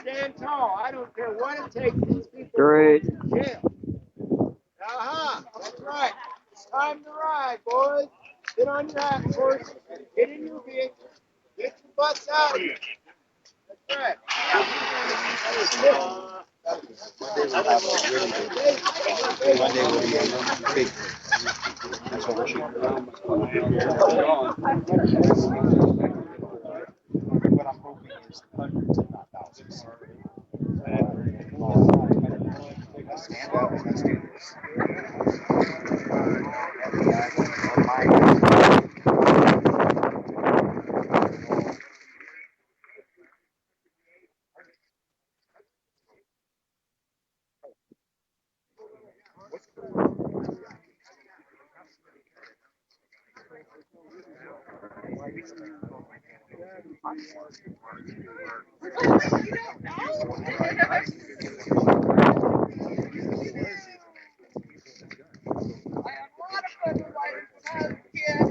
stand tall. I don't care what it takes. These people Great. go to jail. That's right. It's time to ride, boys. Get on your hack horse. Get in your vehicle. Get your butts out of here. That's right. Monday will be a big. That's what we're shooting for. What I'm hoping is hundreds, if not thousands. Stand up and let's do this.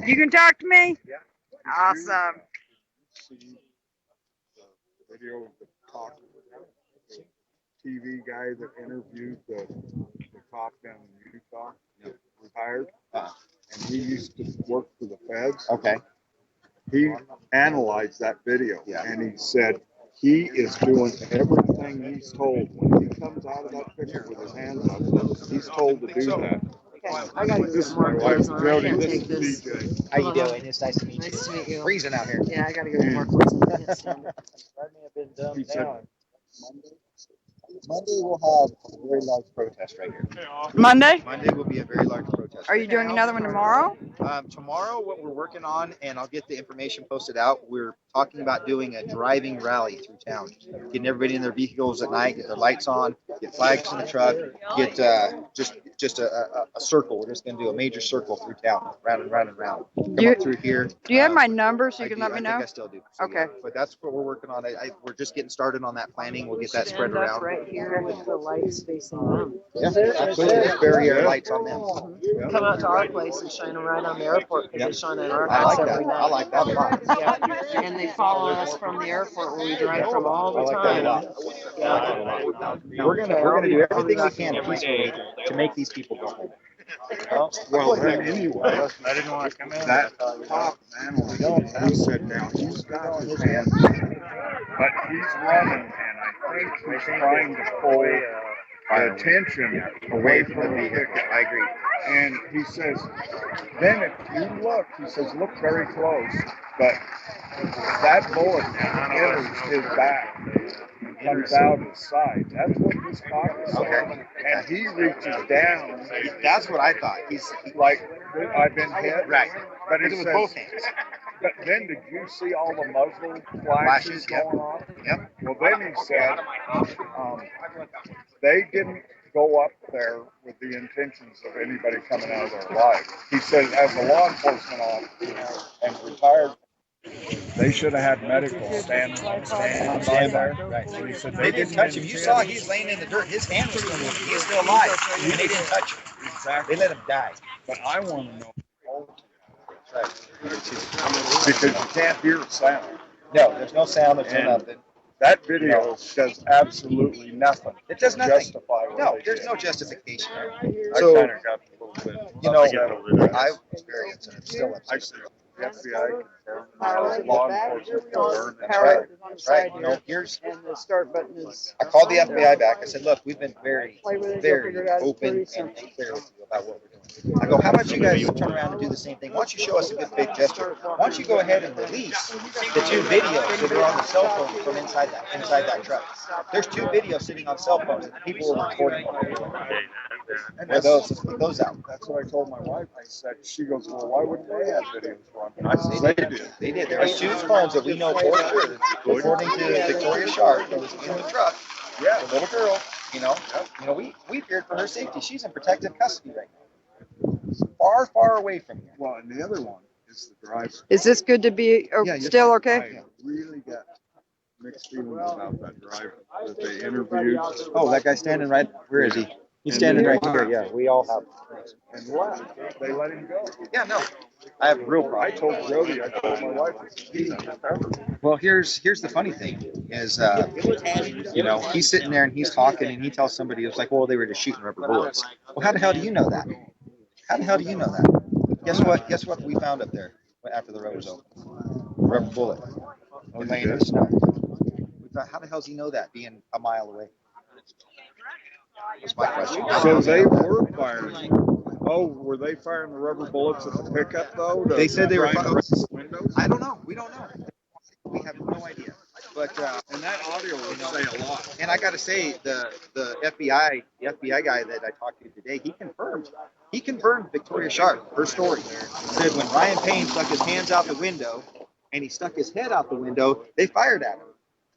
You can talk to me? Yeah. Awesome. See the video of the talk TV guy that interviewed the cop down in Utah, retired, and he used to work for the feds. Okay. He analyzed that video, Yeah. and he said he is doing everything he's told. When he comes out of that picture with his hands up, he's told to do that. Okay, I gotta This get is more my wife, clothes on. I Jody. can't This take is this. DJ. How you doing? It's nice to meet you. Nice to meet you. Freezing out here. Yeah, I gotta get more clothes on. I can't stand it. He said, Monday we'll have a very large protest right here. Monday? Monday will be a very large protest. Are you doing another one tomorrow? Tomorrow, what we're working on, and I'll get the information posted out, we're talking about doing a driving rally through town. Getting everybody in their vehicles at night, get their lights on, get flags in the truck, get just a circle. We're just going to do a major circle through town, round and round and round. Come up through here. Do you have my number so you can let me I know? think I still do. So, Okay. But that's what we're working on. We're just getting started on that planning. We'll get that spread Stand up around. right here with the lights facing them. Yeah, absolutely. There's barrier lights on them. Come out to our place and shine them right on the airport because they shine on our I house like every that. night. I like that a lot. Yeah, and they follow us from the airport where we drive from all the I like time. that a lot. We're gonna do everything we can peacefully to make these people go home. well, then anyway, I didn't want to come in. that top analyst, he said now he's got his hands, but he's running, and I think he's trying to pull the attention away from the vehicle. I agree. And he says, then if you look, he says, look very close, but that bullet enters his back and comes out his side. That's what this cop is saying. Okay. And he reaches down. That's what I thought. He's Like, I've been hit. right. But Did it it with says, both hands. but then did you see all the muzzle flashes Yep. going on? Yep. Well, then he said they didn't go up there with the intentions of anybody coming out of their life. He said, as a law enforcement officer and retired, they should have had medical stand by there. Right. And he said They didn't touch him. You saw he's laying in the dirt. His hand was still moving. He's still alive. And they didn't touch him. Exactly. They let him die. But I want to know Right. because you can't hear a sound. No, there's no sound. There's no And nothing. that video does absolutely nothing. It does to nothing. Justify what No, they there's did. no justification. I So, kind of got a little bit. you know, upset. I was very upset. I'm still I upset. see the FBI, law enforcement can learn. That's right. That's right. You know, here's. And the start button is. I called the FBI back. I said, look, we've been very, Play with it, you'll very figure it out. It's open pretty and simple. clear with you about what we're doing. I go, how about you guys turn around and do the same thing? Why don't you show us a good big gesture? Why don't you go ahead and release the two videos that are on the cell phone from inside that truck? There's two videos sitting on cell phones that people were recording. And Or those, let's put those out. That's what I told my wife. I said, she goes, well, why wouldn't they have videos running? I said, they did. They did. There was two phones that we know for sure. According to Victoria Sharp, that was in the truck. Yeah. The little girl, you know, we feared for her safety. She's in protective custody right now. Far, far away from here. Well, and the other one is the driver. Is this good to be still okay? I really got mixed feelings about that driver that they interviewed. Oh, that guy standing right, where is he? He's standing right here. Yeah, we all have. And left. They let him go. Yeah, no. I have real I problems. told Jody, I told my wife, he's undercover. Well, here's the funny thing is, you know, he's sitting there and he's talking and he tells somebody, it's like, well, they were just shooting rubber bullets. Well, how the hell do you know that? How the hell do you know that? Guess what? Guess what we found up there after the road was open? Rubber bullet. Laying in the snow. We thought, how the hell does he know that being a mile away? That's my question. So they were firing. Oh, were they firing the rubber bullets at the pickup though? They said they were try and firing. break the windows? I don't know. We don't know. We have no idea. But And that audio would say a lot. and I got to say, the FBI guy that I talked to today, he confirmed Victoria Sharp, her story. Said when Ryan Payne stuck his hands out the window and he stuck his head out the window, they fired at him.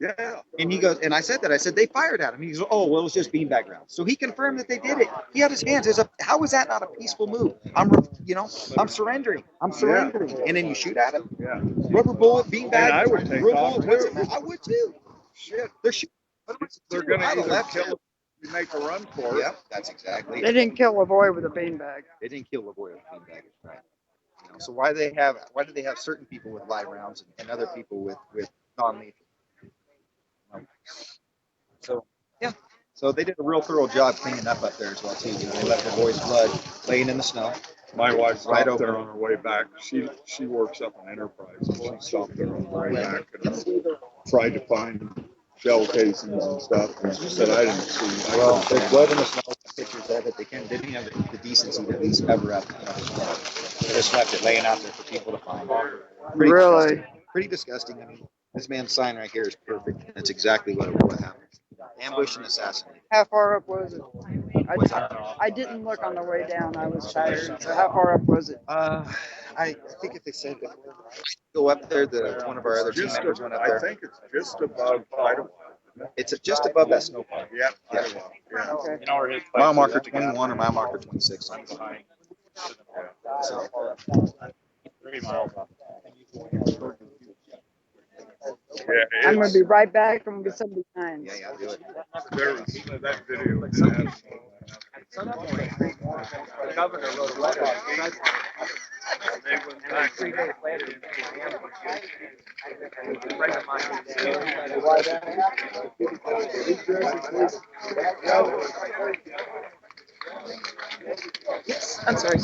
Yeah. And he goes, and I said they fired at him. He goes, oh, well, it was just beanbag rounds. So he confirmed that they did it. He had his hands. How is that not a peaceful move? I'm surrendering. And then you shoot at him. Yeah. Rubber bullet, beanbag. And I would take rubber off, bullet, what's too. it mean? I would too. Shit. They're shooting. They're going to I'd have either left kill it. him if you make a run for it. Yeah, that's exactly They it. didn't kill Lavoy with a beanbag. They didn't kill Lavoy with beanbaggers, right? You know, so why do they have certain people with live rounds and other people with non-lethal? So yeah, so they did a real thorough job cleaning up there as well too. You know, they left Lavoy's blood laying in the snow. My wife Right stopped over. there on her way back. She works up in Enterprise, and she stopped there on her way back and tried to find shell casings and stuff. And she said, I didn't see. Well, there's blood in the snow. Pictures of it. They didn't have the decency to at least cover up. They just left it laying out there for people to find. Really? Pretty disgusting. I mean, this man's sign right here is perfect. That's exactly what happened. Ambush and assassinate. How far up was it? What's that? I didn't look on the way down. I was tired. So how far up was it? I think if they said go up there, one of our other team members went up I there. think it's just above Idlewild. It's just above that snow pile. Yeah, Yeah. Idlewild. Yeah. Okay. Mile marker 21 or mile marker 26. So, 3 miles off. Yeah, I'm going it's- to be right back. I'm going to be somebody behind. yeah, do it. there was that video. Did have The governor wrote a letter. they went back 3 days later, I'm sorry.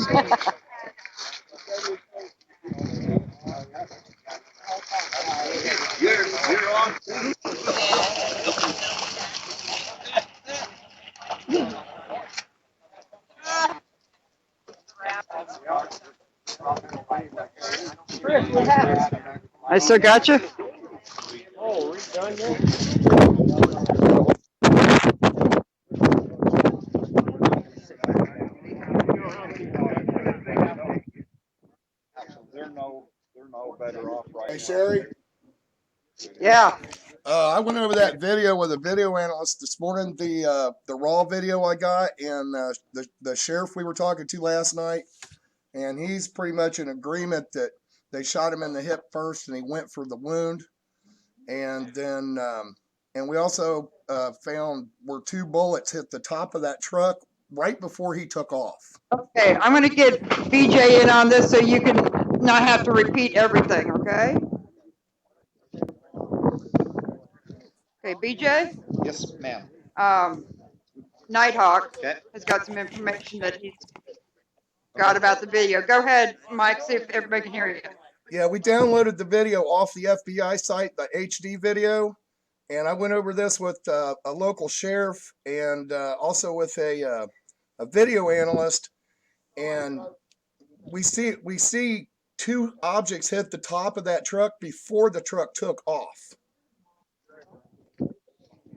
You're on. I still got you? They're no better off right Hey, now. Sherry, Yeah. I went over that video with a video analyst this morning, the raw video I got, and the sheriff we were talking to last night, and he's pretty much in agreement that they shot him in the hip first, and he went for the wound, and then and we also found where 2 bullets hit the top of that truck right before he took off. Okay, I'm going to get BJ in on this so you can not have to repeat everything, okay? Okay, BJ, Yes, ma'am. Nighthawk Okay. has got some information that he's got about the video. Go ahead, Mike, see if everybody can hear you. Yeah, we downloaded the video off the FBI site, the HD video, and I went over this with a local sheriff and also with a video analyst, and we see 2 objects hit the top of that truck before the truck took off.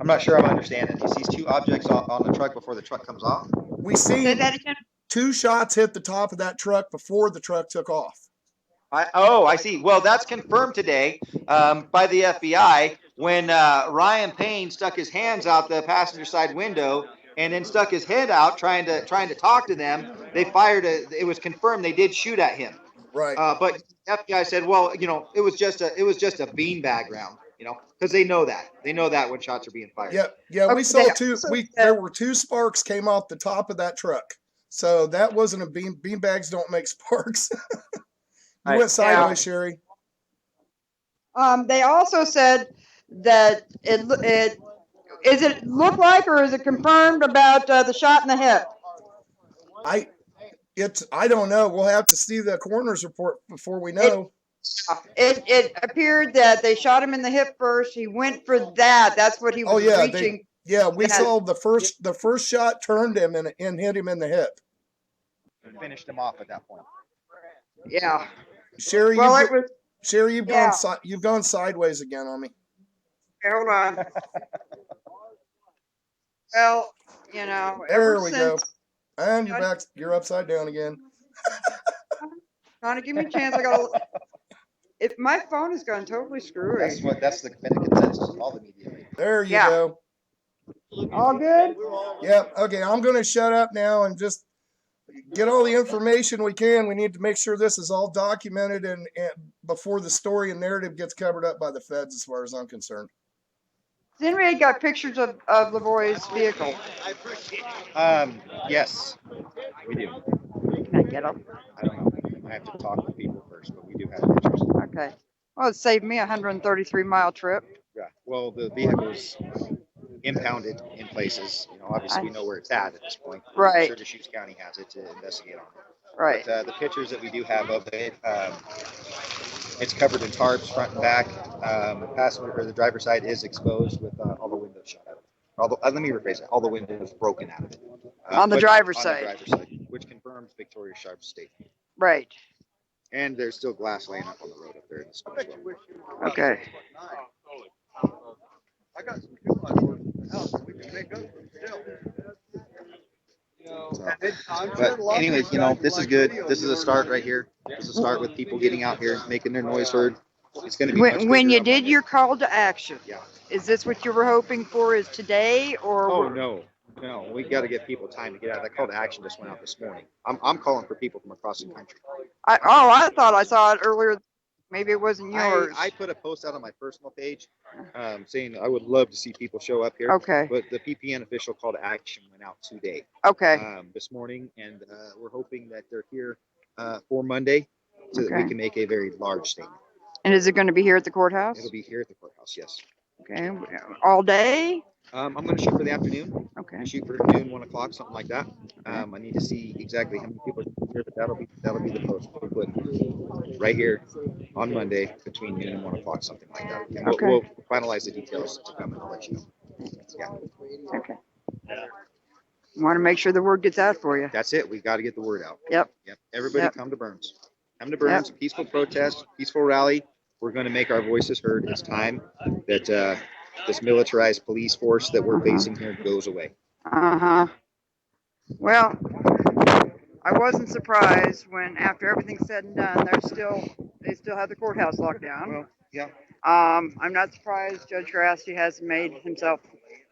I'm not sure I'm understanding. He sees 2 objects on the truck before the truck comes off. We Say see that again? 2 shots hit the top of that truck before the truck took off. I see. Well, that's confirmed today by the FBI when Ryan Payne stuck his hands out the passenger side window and then stuck his head out trying to talk to them. They fired it was confirmed they did shoot at him. Right. But FBI said, well, it was just a beanbag round, because they know that when shots are being fired. Yeah, we Okay, saw they 2. also There were 2 sparks came off the top of that truck. So that wasn't a beanbags don't make sparks. You went sideways, Sherry. They also said that is it look like, or is it confirmed about the shot in the hip? I don't know. We'll have to see the coroner's report before we know. It appeared that they shot him in the hip first. He went for that. That's what he was reaching. We Yeah. saw the first shot turned him and hit him in the hip. And finished him off at that point. Yeah. Sherry, Well, it was. Sherry, you've Yeah. gone sideways again on me. Okay, hold on. Well, you know. There we go. And you're back. You're upside down again. Trying to give me a chance. I got. If my phone is gone totally screwy. That's the consensus of all the media. There you Yeah. go. All good? Yep. Okay, I'm going to shut up now and just get all the information we can. We need to make sure this is all documented and before the story and narrative gets covered up by the feds, as far as I'm concerned. Has anybody got pictures of Lavoie's vehicle? Yes, we do. Can I get them? I don't know. I have to talk with people first, but we do have pictures. Okay. Well, it saved me a 133-mile trip. Yeah. Well, the vehicle's impounded in places. You know, obviously we know where it's at this point. Right. I'm sure Deschutes County has it to investigate on it. Right. But the pictures that we do have of it, it's covered in tarps front and back. Passenger or the driver's side is exposed with all the windows shut out. Let me rephrase it. All the windows broken out of it. On the but driver's on side. The driver's side, which confirms Victoria Sharp's statement. Right. And there's still glass laying up on the road up there in the snow as well. Okay. I got some coupons for the house that we can pick up still. But anyways, you know, this is good. This is a start right here. This is a start with people getting out here, making their noise heard. It's going to be much When bigger you on did Monday. your call to action, Yeah. is this what you were hoping for? Is today or? Oh no, we got to give people time to get out. That call to action just went out this morning. I'm calling for people from across the country. I thought I saw it earlier. Maybe it wasn't yours. I put a post out on my personal page saying I would love to see people show up here. Okay. But the PPN official call to action went out today. Okay. This morning, and we're hoping that they're here for Monday so that we Okay. can make a very large statement. And is it going to be here at the courthouse? It'll be here at the courthouse, yes. Okay. All day? I'm going to shoot for the afternoon. Okay. Shoot for noon, 1 o'clock, something like that. I need to see exactly how many people are here, but that'll be the post we put right here on Monday between noon and 1 o'clock, something like that. And Okay. we'll finalize the details to come and I'll let you know. Yeah, Okay. Want to make sure the word gets out for you. that's it. We got to get the word out. Yep. Yep. Everybody Yep. come to Burns. Come to Burns. Peaceful protest, peaceful rally. We're going to make our voices heard. It's time that this militarized police force that we're facing here goes away. Uh-huh. Well, I wasn't surprised when after everything's said and done, they still have the courthouse locked down. Well, yeah. I'm not surprised Judge Grassi hasn't made himself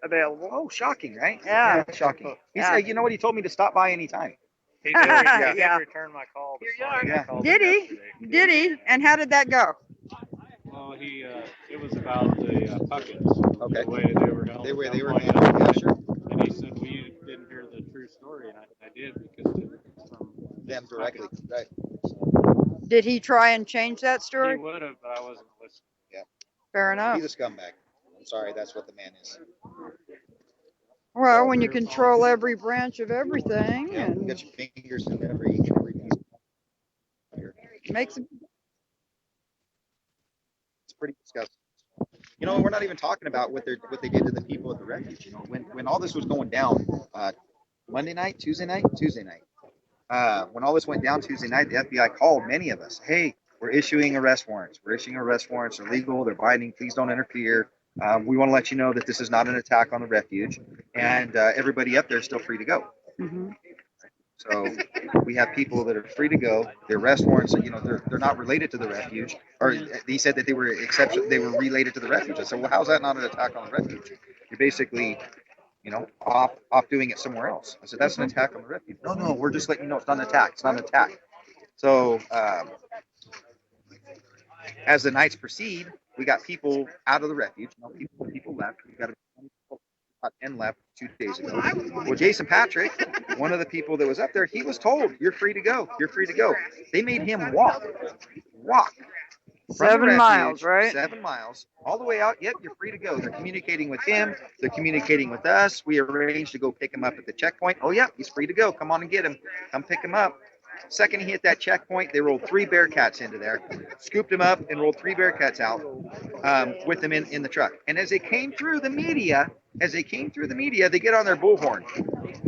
available. Oh, shocking, right? Yeah. Shocking. He Yeah. said, you know what? He told me to stop by anytime. He did. Yeah. He did return my call. This morning. I Yeah. called Did him he? yesterday. Did he? And how did that go? Well, it was about the puckets. Okay. The way they were held. They were at handled. gunpoint. Yeah, sure. And he said, well, you didn't hear the true story, and I did because it's from Them directly. Right. Did he try and change that He story? would have, but I wasn't listening. Fair enough. He's a scumbag. I'm sorry, that's what the man is. Well, when you control every branch of everything Yeah, you and got your fingers in every piece. makes it. It's pretty disgusting. You know, we're not even talking about what they did to the people at the refuge. You know, when all this was going down, Tuesday night. When all this went down Tuesday night, the FBI called many of us. Hey, we're issuing arrest warrants. They're legal. They're binding. Please don't interfere. We want to let you know that this is not an attack on the refuge, and everybody up there is still free to go. Mhm. So we have people that are free to go. The arrest warrants, you know, they're not related to the refuge. Or he said that they were related to the refuge. I said, well, how's that not an attack on the refuge? You're basically, you know, off doing it somewhere else. I said, that's an attack on the refuge. No, we're just letting you know it's not an attack. It's not an attack. So as the nights proceed, we got people out of the refuge. People left. We got about 10 left 2 days ago. Well, Jason Patrick, one of the people that was up there, he was told, you're free to go. You're free to go. They made him walk. walk. From the 7 miles, refuge, right? 7 miles, all the way out. Yep, you're free to go. They're communicating with him. They're communicating with us. We arranged to go pick him up at the checkpoint. Oh, yeah, he's free to go. Come on and get him. Come pick him up. Second he hit that checkpoint, they rolled 3 Bearcats into there, scooped him up, and rolled 3 Bearcats out with them in the truck. And as they came through the media, they get on their bullhorn.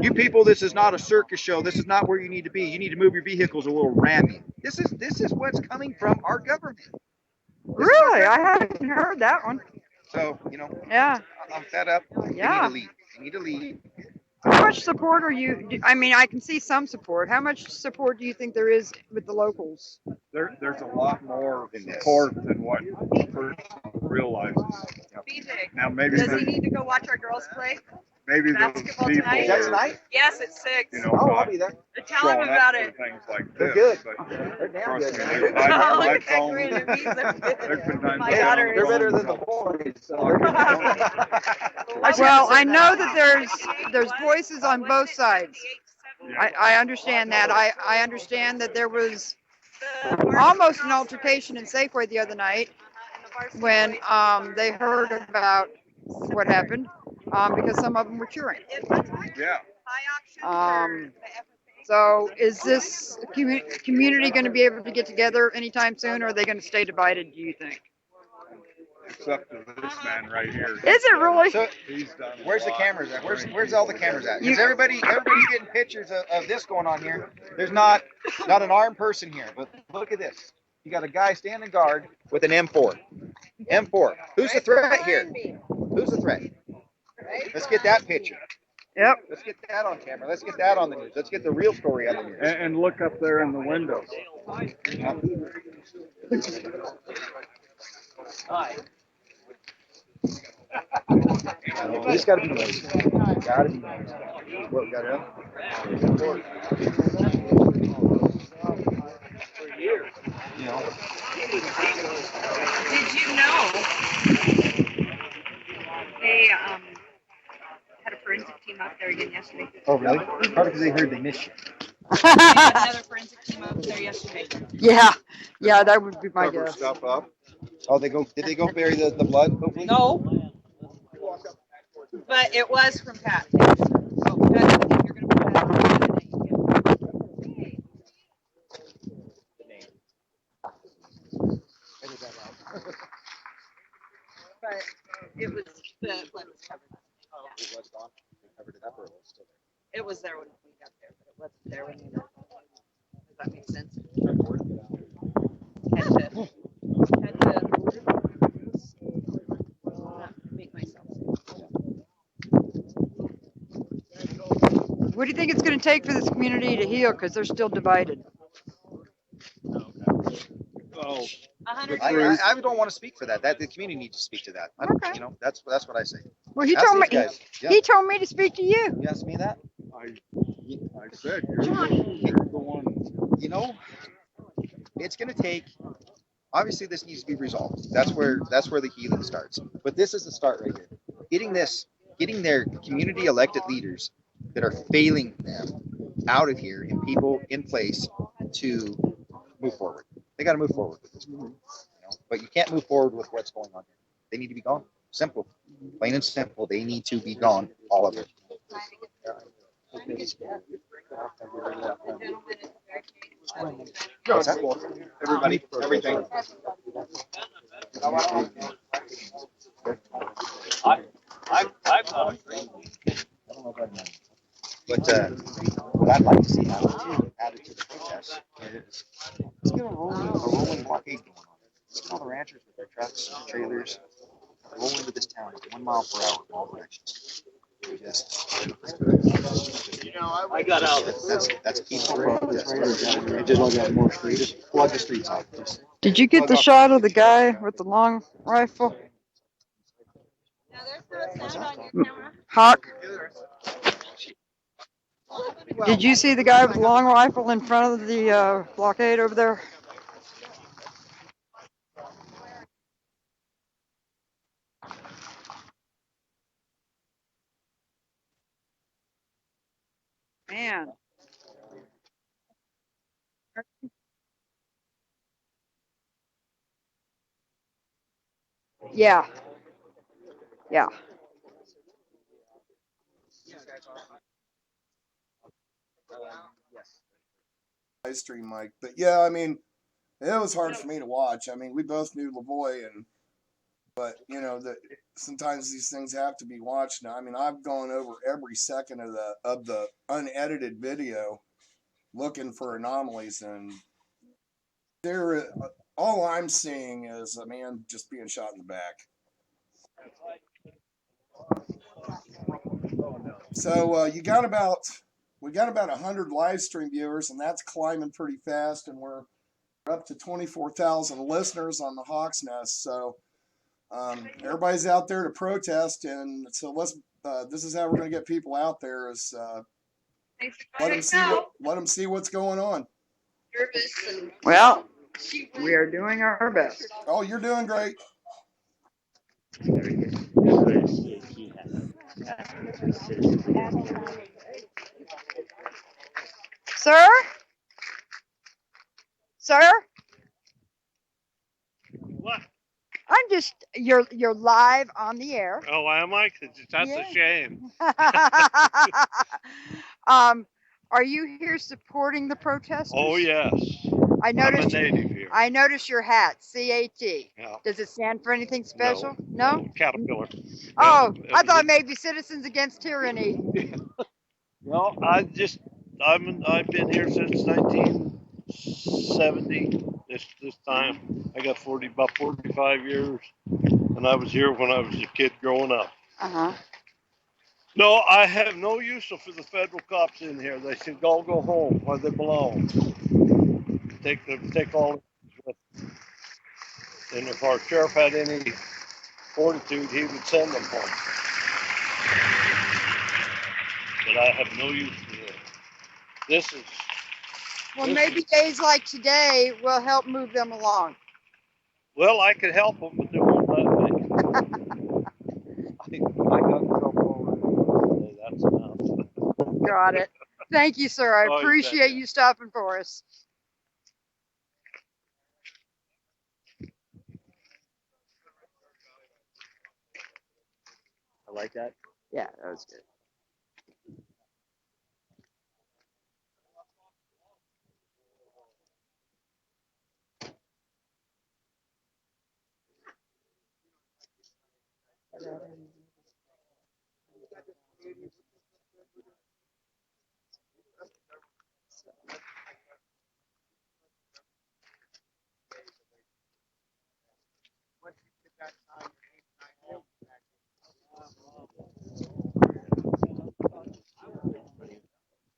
You people, this is not a circus show. This is not where you need to be. You need to move your vehicles or we'll ram you. This is what's coming from our government. Really? I haven't heard that one. So, Yeah. I'm fed up. Yeah. They need to leave. How much support are you? I mean, I can see some support. How much support do you think there is with the locals? There's a lot more support than what the person realizes. BJ, Now maybe does he need to go watch our girls play? maybe those basketball people tonight? Is that tonight? Yes, it's 6. you know, Oh, I'll not be there. Tell him showing up about for it. things like They're this. good. But They're damn trust good. me, man. Oh, my look at that phone, grin. He's there's been times My I daughter found is- They're better than the phone boys. So Well, I know that there's voices on both sides. I understand that. I understand that there was almost an altercation in Safeway the other night when they heard about what happened because some of them were cheering. Yeah. So is this community going to be able to get together anytime soon, or are they going to stay divided, do you think? It's up to this man right here. Is it really? So, He's done a where's the lot. cameras at? Where's all the cameras at? Because everybody's getting pictures of this going on here. There's not an armed person here, but look at this. You got a guy standing guard with an M4. M4. Who's the threat here? Who's the threat? Let's get that picture. Yep. Let's get that on camera. Let's get that on the news. Let's get the real story on the news. And look up there in the window. This got to be noisy. Got to be noisy. What got it up? You know. Did you know they had a forensic team out there again yesterday? Oh, really? Probably because they heard they missed you. They had another forensic team out there yesterday. Yeah, that would be my Cover guess. stuff up. Oh, did they go bury the blood? Hopefully? No. But it was from Pat. So Pat, I think you're going to put that on the But it was the blood was covered. It was gone. They covered it up, or it was still there? It was there when we got there, but it wasn't there when we got there. Does that make sense? Had to not make myself What do you think it's going to take for this community to heal? Because they're still divided. Oh, 100 I years. don't want to speak for that. The community needs to speak to that. Okay. You know, that's what I say. Well, he Ask told me. these guys. Yeah. He told me to speak to you. You asked me that. I said you're the one. You know, it's going to take. Obviously, this needs to be resolved. That's where the healing starts. But this is the start right here. Getting their community elected leaders that are failing them out of here and people in place to move forward. They got to move forward with this. You know? But you can't move forward with what's going on here. They need to be gone. Simple, plain and simple. They need to be gone. All of it. What's that? Everybody, everything. But what I'd like to see added to the protest is let's get a rolling blockade going on. Let's get all the ranchers with their trucks, trailers, roll into this town at 1 mile per hour in all directions. I got out. That's a peaceful protest. Just flood the streets off. Did you get the shot of the guy with the long rifle? Now there's no sound on your camera. Hawk? Did you see the guy with the long rifle in front of the blockade over there? Man. Yeah. Yeah. Live stream, Mike. But yeah, I mean, it was hard for me to watch. I mean, we both knew Lavoy, but you know that sometimes these things have to be watched. Now, I mean, I've gone over every second of the unedited video looking for anomalies, and there, all I'm seeing is a man just being shot in the back. So we got about 100 live stream viewers, and that's climbing pretty fast, and we're up to 24,000 listeners on the Hawk's Nest. So everybody's out there to protest, and so this is how we're going to get people out there, is let them see what's going on. Well, we are doing our best. Oh, you're doing great. Sir? Sir? What? You're live on the air. Oh, am I? That's Yeah. a shame. Are you here supporting the protesters? Oh, yes. I noticed. I'm a native here. I noticed your hat, CAT. Yeah. Does it stand for anything special? No? Caterpillar. Oh, No, I thought maybe Citizens Against Tyranny. No, I've been here since 1970. This time I got about 45 years, and I was here when I was a kid growing up. Uh-huh. No, I have no use for the federal cops in here. They should all go home where they belong. Take all. And if our sheriff had any fortitude, he would send them home. But I have no use for this. Maybe days like today will help move them along. Well, I could help them, but they won't let me. I got in trouble already. That's enough. Got it. Thank you, sir. I Oh, you appreciate betcha. you stopping for us. I like that. Yeah, that was good.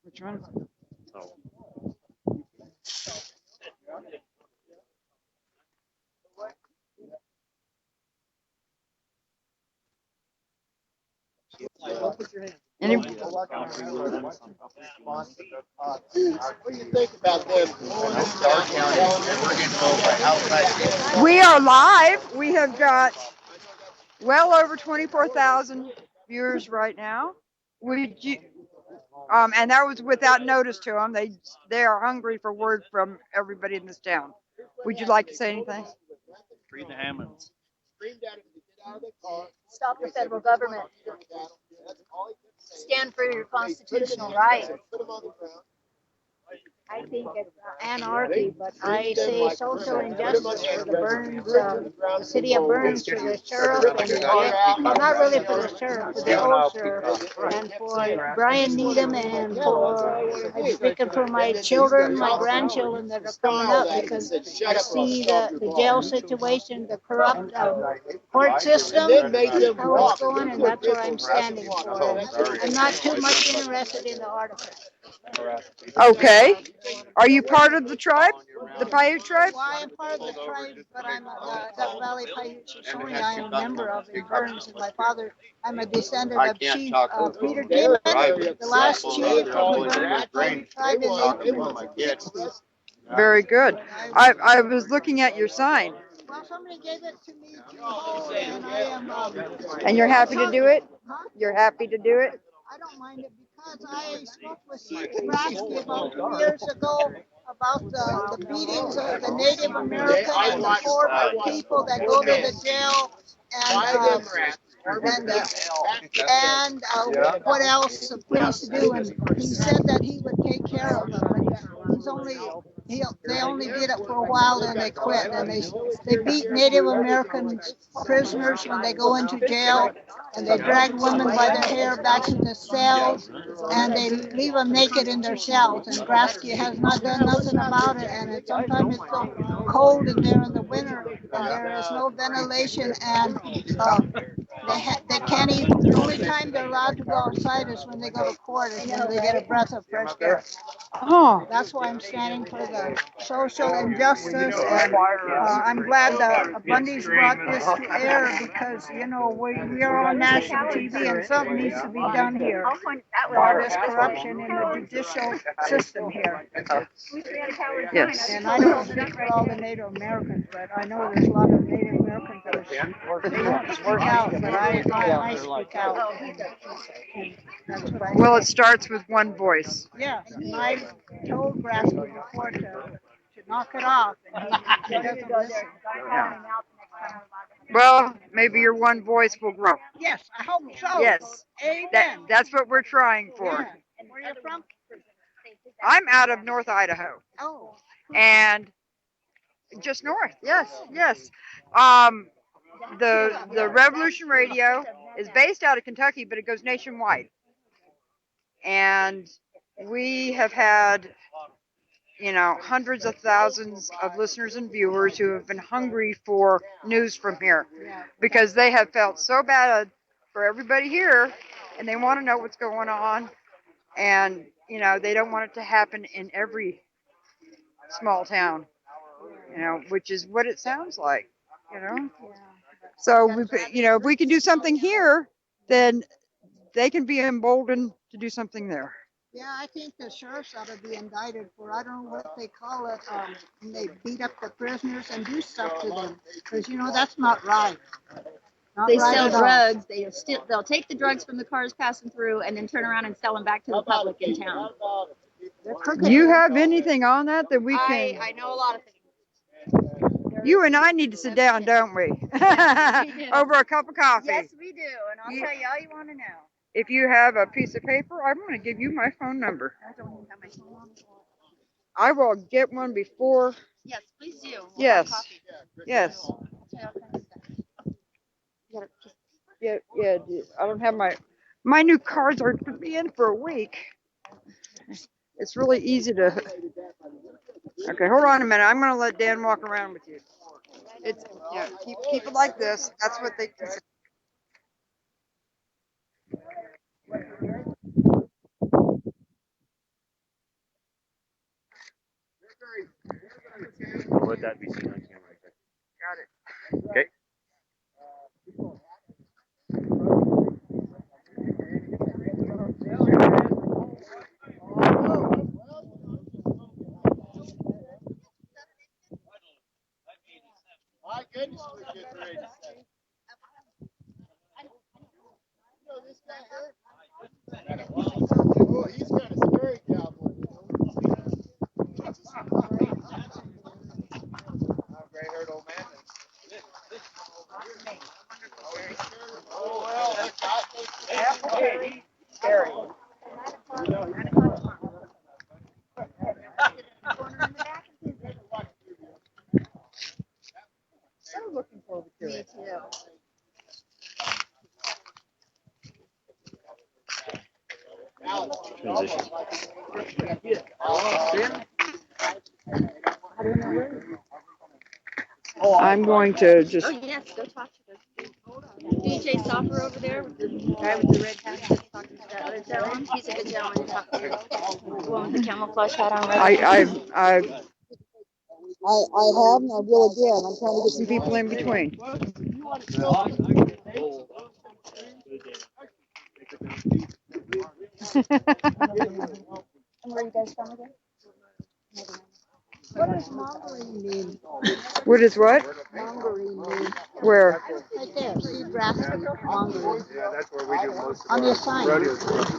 Which one? Oh. Any, What do you think about them? we are live. We have got well over 24,000 viewers right now. Would you? And that was without notice to them. They are hungry for word from everybody in this town. Would you like to say anything? Read the Hammonds. Stop the federal government. Stand for your constitutional right. I think it's anarchy, but I say social injustice for the Burns, the city of Burns, for the sheriff, and well, not really for the sheriff, for the old sheriff, and for Brian Needham, and for, I'm speaking for my children, my grandchildren that are coming up, because I see the jail situation, the corrupt court system, how it's going, and that's what I'm standing for. I'm not too much interested in the article. Okay. Are you part of the tribe? The Paiute tribe? Well, I am part of the tribe, but I'm the Valley Paiute Shoshone. I am a member of the Burns, and my father, I'm a descendant of Chief Peter Dimon, the last chief of the Burns Paiute tribe in the Very good. I was looking at your sign. Well, somebody gave it to me to hold, and I am. And you're happy to do it? Huh? You're happy to do it? I don't mind it because I spoke with Steve Nebraska about 2 years ago about the beatings of the Native American and the poor people that go to the jail and what else the police do. And he said that he would take care of them, but they only did it for a while, then they quit. And they beat Native American prisoners when they go into jail, and they drag women by their hair back to the cells, and they leave them naked in their cells. And Grasky has not done nothing about it, and sometimes it's so cold in there in the winter, and there is no ventilation, and they can't even. The only time they're allowed to go outside is when they go to court, is when they get a breath of fresh air. Oh, That's why I'm standing for the social injustice, and I'm glad the Bundys brought this to air, because we are on national TV, and something needs to be done here about this corruption in the judicial system here. yes. And I don't speak for all the Native Americans, but I know there's a lot of Native Americans that don't speak out, but I speak out. And that's what I Well, say. it starts with one voice. Yeah, and I told Grasky before to knock it off, and he doesn't listen. Well, maybe your one voice will grow. Yes, I hope so. Yes, Amen. that's what we're trying for. Yeah. And where are you from? I'm out of North Idaho, Oh, and just north. Yes, yes. The Revolution Radio is based out of Kentucky, but it goes nationwide. And we have had, hundreds of thousands of listeners and viewers who have been hungry for news from here, because they have felt so bad for everybody here, and they want to know what's going on. And, they don't want it to happen in every small town, which is what it sounds like, So, if we can do something here, then they can be emboldened to do something there. yeah, I think the sheriffs ought to be indicted for, I don't know what they call it, when they beat up the prisoners and do stuff to them, because, that's not right. Not They right sell at all. drugs. They'll take the drugs from the cars passing through and then turn around and sell them back to the public in town. Do you have anything on that we can? I know a lot of things. You and I need to sit down, don't we? Yes, we do. Over a cup of coffee. Yes, we do, and I'll tell you all you want to know. If you have a piece of paper, I'm going to give you my phone number. I don't even have my phone on. I will get one before. Yes, please do. We'll Yes. have coffee. Yes. I'll tell you all kinds of stuff. You gotta just Yeah. I don't have my new cards are to be in for a week. It's really easy to. Okay, hold on a minute. I'm going to let Dan walk around with you. It's keep it like this. That's what they. Would that be seen on camera? Got it. Okay. My goodness, we're getting ready to say. This guy here? Oh, he's got a scary cowboy. Gray-haired old man. Oh, well, scary. I'm looking forward to me it. too. I'm going to just. Oh yes, go talk to DJ Soffer over there, with the guy with the red hat that's talking to that other gentleman. He's a good gentleman to talk to. The one with the camouflage hat on. I have, and I will again. I'm trying to get some people in between. And where are you guys from again? What does mongarine mean? What is what? Mongarine mean? Where? Right there, see Grasky, mongarine. Yeah, that's where we do most of On our your sign. rodeo stuff.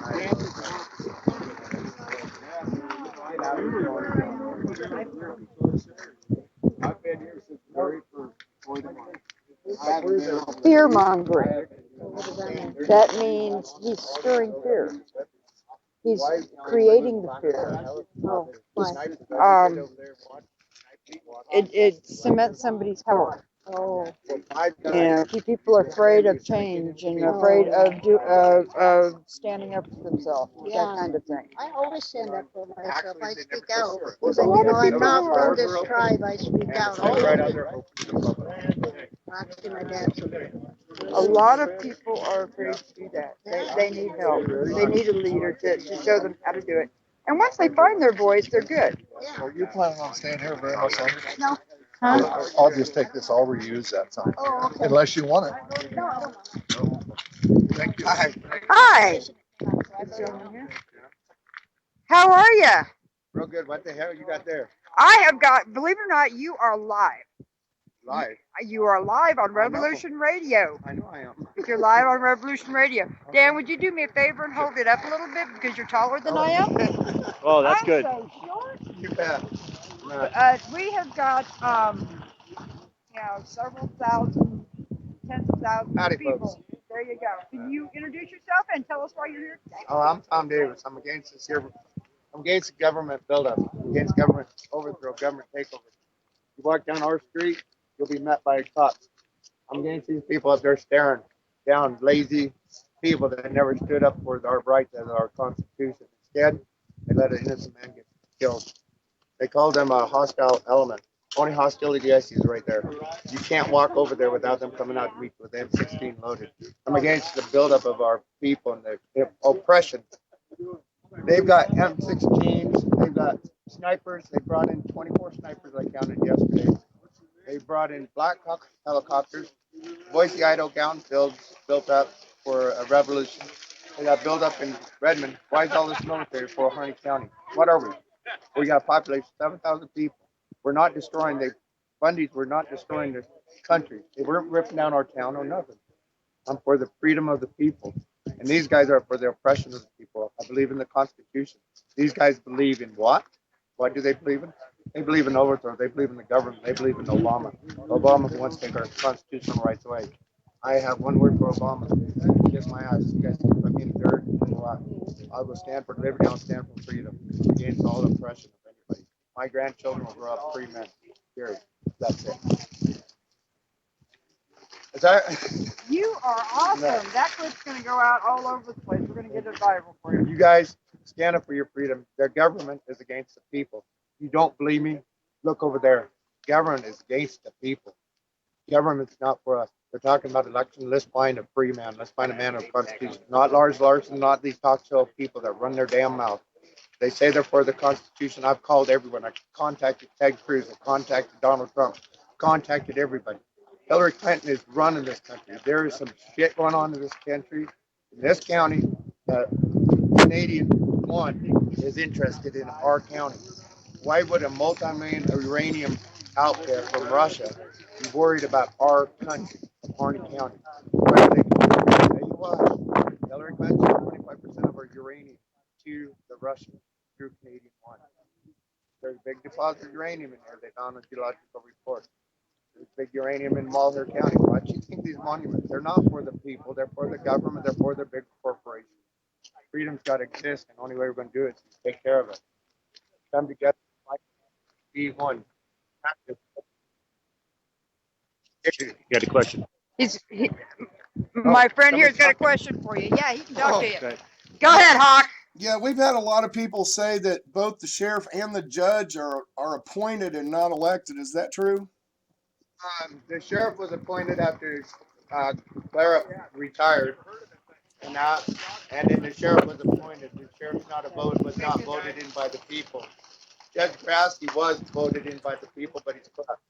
I've been here since the very first 41. Fear mongering. That means he's stirring fear. He's creating the fear. Oh, why? It cements somebody's health. Oh, And keep people afraid of change and afraid of standing up for themselves. Yeah. That kind of thing. I always stand up for myself. I speak out. There's a And lot of I'm people not who are- from this tribe. I speak out. Actually, my dad's from there. A lot of people are afraid to do that. They need help. They need a leader to show them how to do it. And once they find their voice, they're good. Are you planning on staying here very much longer? No. Huh? I'll just take this, I'll reuse that time, Oh, okay. unless you want it. No, I don't. Thank you. Hi. How are you? Real good. What the hell you got there? I have got, believe it or not, you are live. Live. You are live on Revolution Radio. I know I am. You're live on Revolution Radio. Dan, would you do me a favor and hold it up a little bit because you're taller than I am? Oh, that's I'm good. so short. You bet. We have got, several thousand, tens of thousands Howdy, of people. folks. There you go. Can you introduce yourself and tell us why you're here today? Oh, I'm Tom Davis. I'm against this here. I'm against the government buildup. Against government overthrow, government takeover. You walk down our street, you'll be met by cops. I'm against these people up there staring down, lazy people that never stood up for our rights and our Constitution. Instead, they let an innocent man get killed. They called them a hostile element. Only hostility I see is right there. You can't walk over there without them coming out to meet with M16 loaded. I'm against the buildup of our people and the oppression. They've got M16s, they've got snipers. They brought in 24 snipers I counted yesterday. They brought in Black Hawk helicopters. Boise, Idaho Gownfields built up for a revolution. They got built up in Redmond. Why is all this military for Harney County? What are we? We got a population of 7,000 people. We're not destroying the Bundys. We're not destroying the country. They weren't ripping down our town or nothing. I'm for the freedom of the people. And these guys are for the oppression of the people. I believe in the Constitution. These guys believe in what? What do they believe in? They believe in overthrow. They believe in the government. They believe in Obama. Obama who wants to take our constitutional rights away. I have one word for Obama. Kiss my ass. You guys can put me in the dirt. I will stand for liberty. I'll stand for freedom against all oppression of anybody. My grandchildren will grow up free men. Period. That's it. Is that? You are awesome. No. That clip's going to go out all over the place. We're going to get it viral for you. You guys stand up for your freedom. Their government is against the people. You don't believe me? Look over there. Government is against the people. Government's not for us. They're talking about election. Let's find a free man. Let's find a man of Constitution. Not Lars Larson, not these talk show people that run their damn mouth. They say they're for the Constitution. I've called everyone. I contacted Ted Cruz. I contacted Donald Trump. Contacted everybody. Hillary Clinton is running this country. There is some shit going on in this country. In this county, Canadian one is interested in our county. Why would a multi-million uranium outfit from Russia be worried about our country, Harney County? Why would they? Tell you what, Hillary Clinton sold 25% of our uranium to the Russians through Canadian one. There's a big deposit of uranium in there. They found a geological report. There's big uranium in Mulhern County. Why do you think these monuments? They're not for the people. They're for the government. They're for their big corporations. Freedom's got to exist, and the only way we're going to do it is take care of it. Come together, be one. You got a question? My friend here's got a question for you. Yeah, he can talk to you. Okay. Go ahead, Hawk. Yeah, we've had a lot of people say that both the sheriff and the judge are appointed and not elected. Is that true? The sheriff was appointed after Clara retired, and then the sheriff was appointed. The sheriff's was not voted in by the people. Judge Grassley was voted in by the people, but he's corrupt.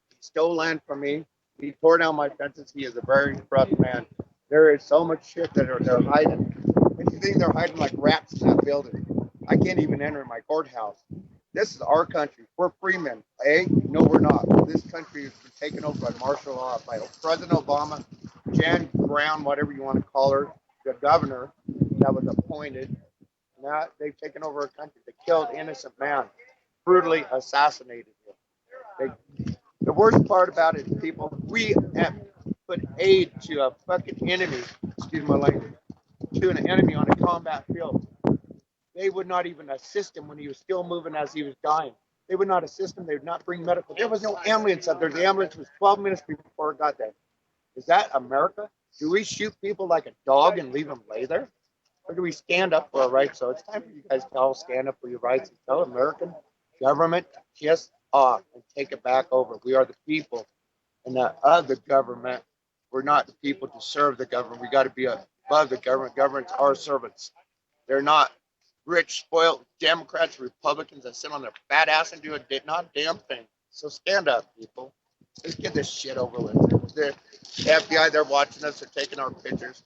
He stole land from me. He tore down my fences. He is a very corrupt man. There is so much shit that they're hiding. And you think they're hiding like rats in that building? I can't even enter my courthouse. This is our country. We're free men. No, we're not. This country has been taken over by martial law, by President Obama, Jan Brown, whatever you want to call her, the governor that was appointed. Now they've taken over our country. They killed innocent man, brutally assassinated him. The worst part about it is people, put aid to a fucking enemy, excuse my language, to an enemy on a combat field. They would not even assist him when he was still moving as he was dying. They would not assist him. They would not bring medical. There was no ambulance up there. The ambulance was 12 minutes before it got there. Is that America? Do we shoot people like a dog and leave them lay there? Or do we stand up for our rights? So it's time for you guys to all stand up for your rights and tell American government to kiss off and take it back over. We are the people and the other government. We're not the people to serve the government. We got to be above the government. Governments are servants. They're not rich, spoiled Democrats, Republicans that sit on their fat ass and do not a damn thing. So stand up, people. Let's get this shit over with. The FBI, they're watching us. They're taking our pictures.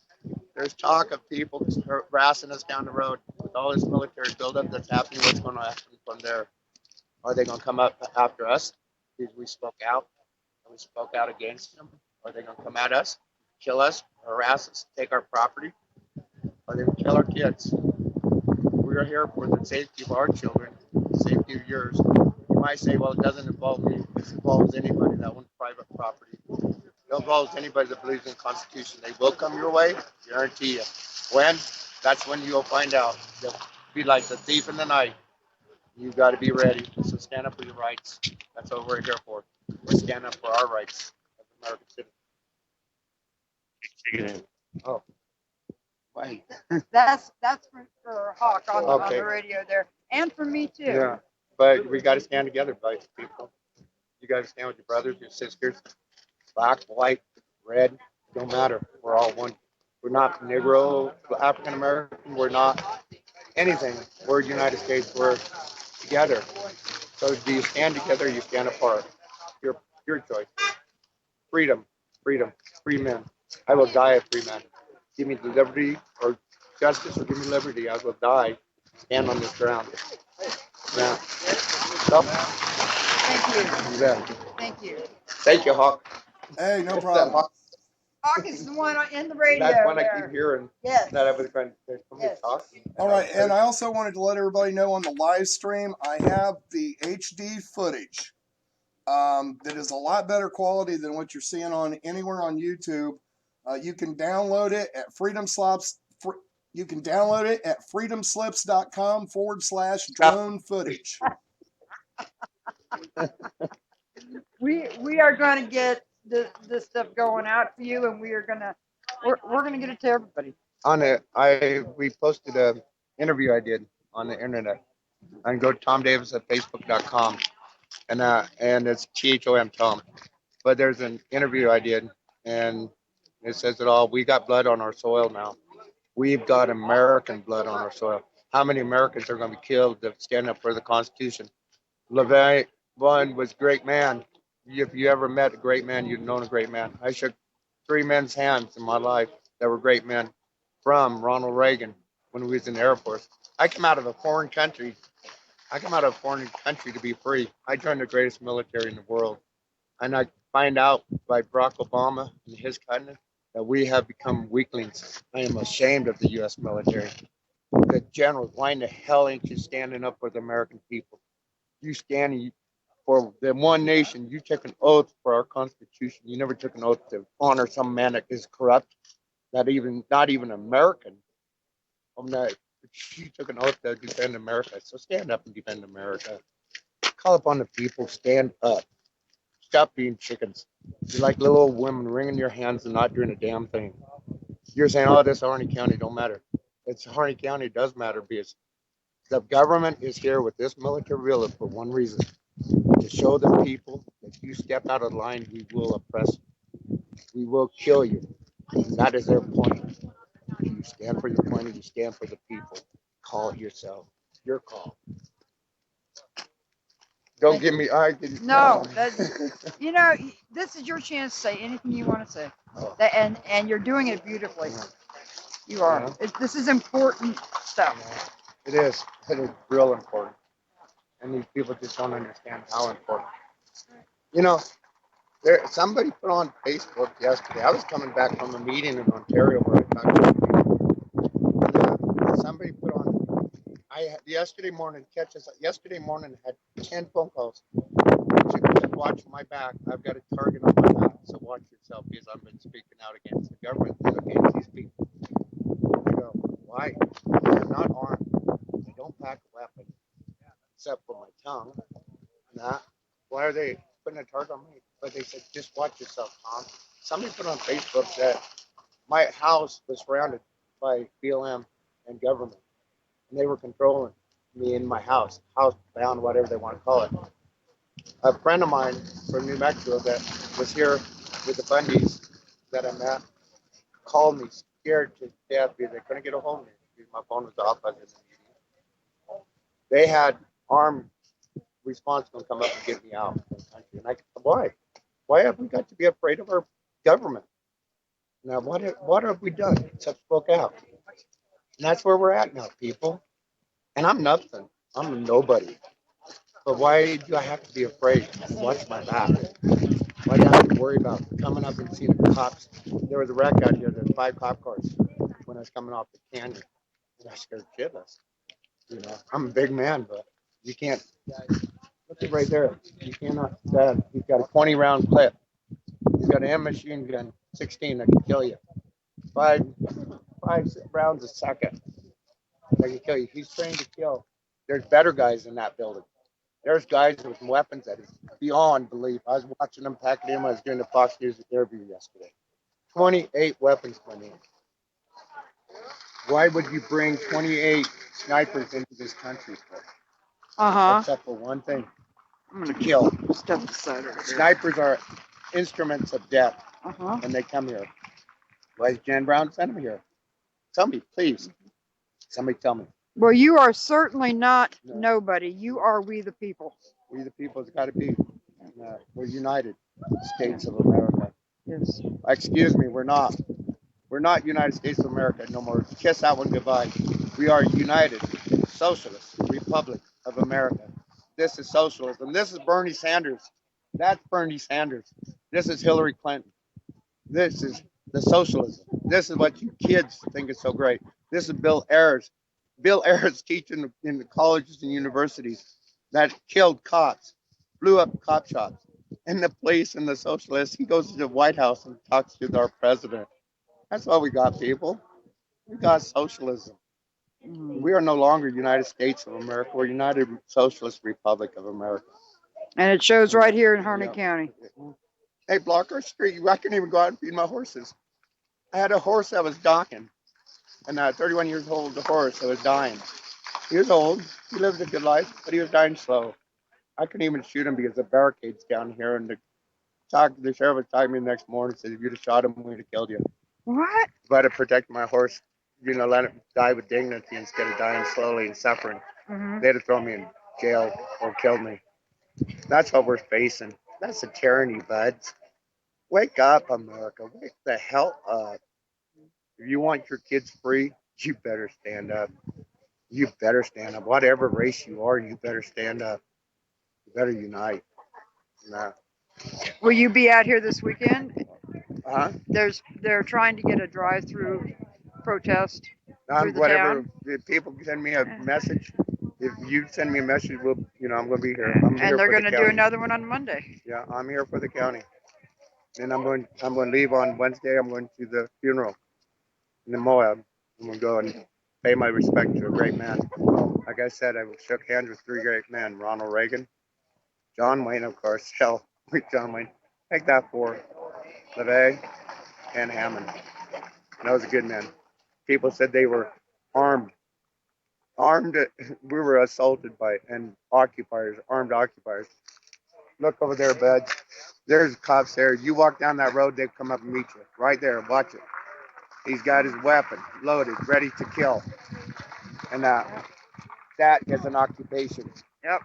There's talk of people harassing us down the road with all this military buildup that's happening. What's going to happen from there? Are they going to come up after us because we spoke out? We spoke out against them. Are they going to come at us, kill us, harass us, take our property? Are they going to kill our kids? We are here for the safety of our children, the safety of yours. You might say, well, it doesn't involve me. It involves anybody that owns private property. It involves anybody that believes in the Constitution. They will come your way, guarantee you. When? That's when you'll find out. They'll be like the thief in the night. You got to be ready. So stand up for your rights. That's what we're here for. We're standing up for our rights as American citizens. Oh. Wait. That's for Hawk on Okay. the radio there, and for me too. Yeah, but we got to stand together, guys, people. You got to stand with your brothers, your sisters, black, white, red. Don't matter. We're all one. We're not Negro, African American. We're not anything. We're United States. We're together. So do you stand together? Or you stand apart. Your choice. Freedom, freedom, free men. I will die a free man. Give me the liberty or justice, or give me liberty. I will die. Stand on this ground. Yeah. So, Thank you. you bet. Thank you. Thank you, Hawk. Hey, no What's that, problem. Hawk? Hawk is the one in the radio That's one I there. keep hearing. Yes. That every friend there's somebody Yes. talking. All right, and I also wanted to let everybody know on the live stream, I have the HD footage that is a lot better quality than what you're seeing on anywhere on YouTube. You can download it at You can download it at freedomslips.com/drone footage. We are going to get this stuff going out for you, and we're gonna get it to everybody. On it, we posted a interview I did on the internet. I can go to Tom Davis at facebook.com, and it's THOM Tom. But there's an interview I did, and it says it all. We got blood on our soil now. We've got American blood on our soil. How many Americans are going to be killed to stand up for the Constitution? LeVay One was a great man. If you ever met a great man, you'd known a great man. I shook 3 men's hands in my life that were great men from Ronald Reagan when we was in the Air Force. I come out of a foreign country. To be free. I joined the greatest military in the world. And I find out by Barack Obama and his kindness that we have become weaklings. I am ashamed of the U.S. military. The generals, why in the hell ain't you standing up for the American people? You standing for the one nation. You took an oath for our Constitution. You never took an oath to honor some man that is corrupt, not even American. You took an oath to defend America. So stand up and defend America. Call upon the people. Stand up. Stop being chickens. You're like little old women wringing your hands and not doing a damn thing. You're saying, oh, this Harney County don't matter. It's Harney County does matter because the government is here with this military village for one reason, to show the people that you step out of line, we will oppress you. We will kill you. And that is their point. You stand for your point and you stand for the people. Call it yourself. Your call. Don't give me. No, this is your chance to say anything you want to say, and you're doing it beautifully. You are. Yeah. This is important stuff. It is. It is real important. And these people just don't understand how important. Somebody put on Facebook yesterday. I was coming back from a meeting in Ontario where I talked to people. And, somebody put on. Yesterday morning I had 10 phone calls. Just watch my back. I've got a target on my back. So watch yourself, because I've been speaking out against the government, against these people. I go, why? They're not armed. They don't pack a weapon, except for my tongue. Nah. Why are they putting a target on me? But they said, just watch yourself, Tom. Somebody put on Facebook that my house was surrounded by BLM and government, and they were controlling me in my house bound, whatever they want to call it. A friend of mine from New Mexico that was here with the Bundys that I met called me scared to death because they couldn't get a hold of me because my phone was off. I was in the meeting. They had armed responsible come up and get me out of the country. And I said, why? Why have we got to be afraid of our government? Now, what have we done except spoke out? And that's where we're at now, people. And I'm nothing. I'm a nobody. But why do I have to be afraid? Watch my back. Why do I have to worry about coming up and seeing the cops? There was a wreck out here. There's 5 cop cars when I was coming off the canyon. And I scared shitless. You know, I'm a big man, but you can't. Look at right there. You cannot stand. He's got a 20-round clip. He's got an M machine gun, 16 that can kill you. Five rounds a second that can kill you. He's trained to kill. There's better guys in that building. There's guys with weapons that is beyond belief. I was watching them pack it in when I was doing the Fox News interview yesterday. 28 weapons went in. Why would you bring 28 snipers into this country for? Except for one thing, to kill. Step aside over there. Snipers are instruments of death, and they come here. Why is Jan Brown send them here? Tell me, please. Somebody tell me. Well, you are certainly not nobody. You are we the people. We the people has got to be. We're United States of America. Yes. Excuse me, we're not. We're not United States of America no more. Kiss that one goodbye. We are United Socialist Republic of America. This is socialism. This is Bernie Sanders. That's Bernie Sanders. This is Hillary Clinton. This is the socialism. This is what you kids think is so great. This is Bill Ayers. Bill Ayers teaching in the colleges and universities that killed cops, blew up cop shops. And the police and the socialists, he goes to the White House and talks to our president. That's what we got, people. We got socialism. We are no longer United States of America. We're United Socialist Republic of America. And it shows right here in Harney County. Hey, block our street. I couldn't even go out and feed my horses. I had a horse that was dying. And a 31 years old horse that was dying. He was old. He lived a good life, but he was dying slow. I couldn't even shoot him because the barricades down here. And the sheriff was talking to me the next morning and said, if you'd have shot him, we'd have killed you. What? But to protect my horse, you know, let him die with dignity instead of dying slowly and suffering. They'd have thrown me in jail or killed me. That's what we're facing. That's a tyranny, buds. Wake up, America. Wake the hell up. If you want your kids free, you better stand up. You better stand up. Whatever race you are, you better stand up. You better unite. Nah. Will you be out here this weekend? They're trying to get a drive-through protest through the Whatever. town. If people send me a message, if you send me a message, I'm going to be here. And they're going to do another one on Monday. Yeah, I'm here for the county. And I'm going to leave on Wednesday. I'm going to the funeral in the Moab. I'm going to go and pay my respect to a great man. Like I said, I shook hands with 3 great men: Ronald Reagan, John Wayne, of course. Hell, with John Wayne. Take that 4. LeVay and Hammond. And those are good men. People said they were armed. We were assaulted by armed occupiers. Look over there, bud. There's cops there. You walk down that road, they come up and meet you. Right there, watch it. He's got his weapon loaded, ready to kill. And that is an occupation. Yep.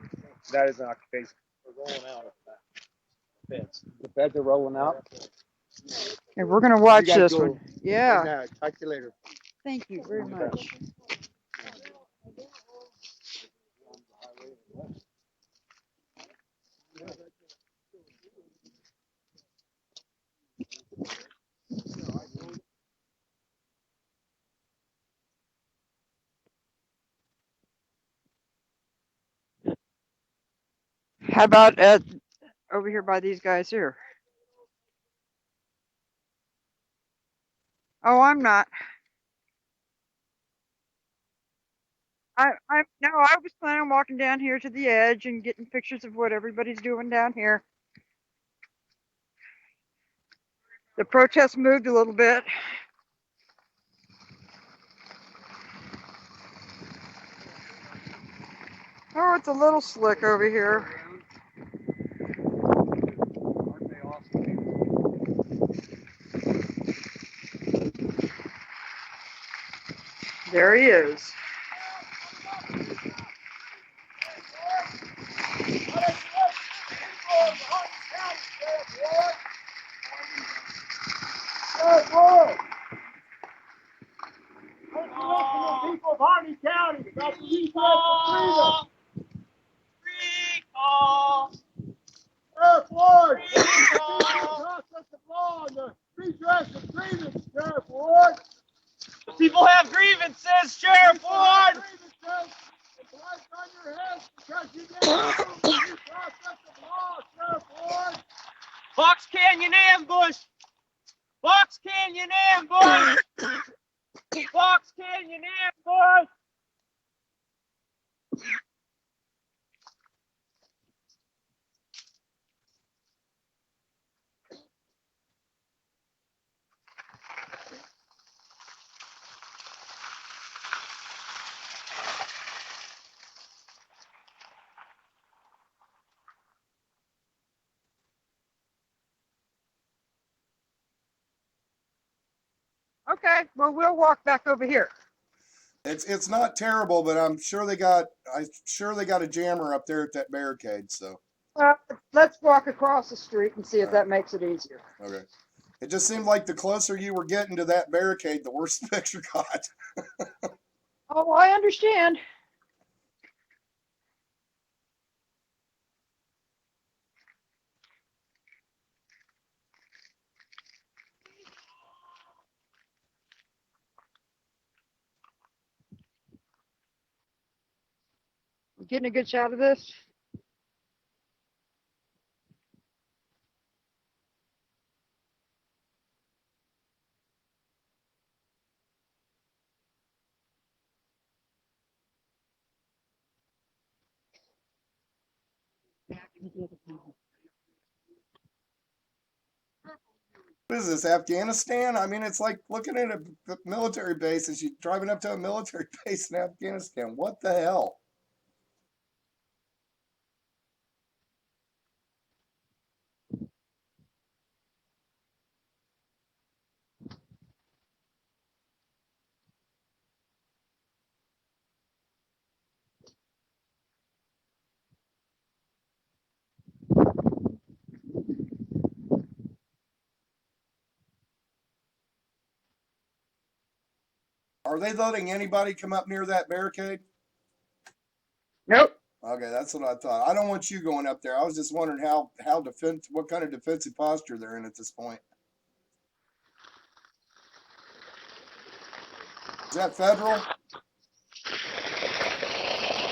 That is an occupation. We're rolling out of that. Feds. The feds are rolling out. Okay, we're going to watch You guys this go. one. Yeah. And, talk to you later. Thank you very much. How about over here by these guys here? Oh, I'm not. No, I was planning on walking down here to the edge and getting pictures of what everybody's doing down here. The protest moved a little bit. Oh, it's a little slick over here. There he is. People of Harney County, about the use of freedom. Sheriff Ward, process of law and the redress of grievance, Sheriff Ward. People have grievances, Sheriff Ward. Grievances, and blood on your heads because you didn't approve the due process of law, Sheriff Ward. Fox Canyon ambush. Fox Canyon ambush. Fox Canyon ambush. Okay, well, we'll walk back over here. It's not terrible, but I'm sure they got a jammer up there at that barricade. So Let's walk across the street and see if that makes it easier. okay. It just seemed like the closer you were getting to that barricade, the worse the picture got. Oh, I understand. Getting a good shot of this. What is this, Afghanistan? I mean, it's like looking at a military base as you driving up to a military base in Afghanistan. What the hell? Are they letting anybody come up near that barricade? Nope. Okay, that's what I thought. I don't want you going up there. I was just wondering what kind of defensive posture they're in at this point. Is that federal?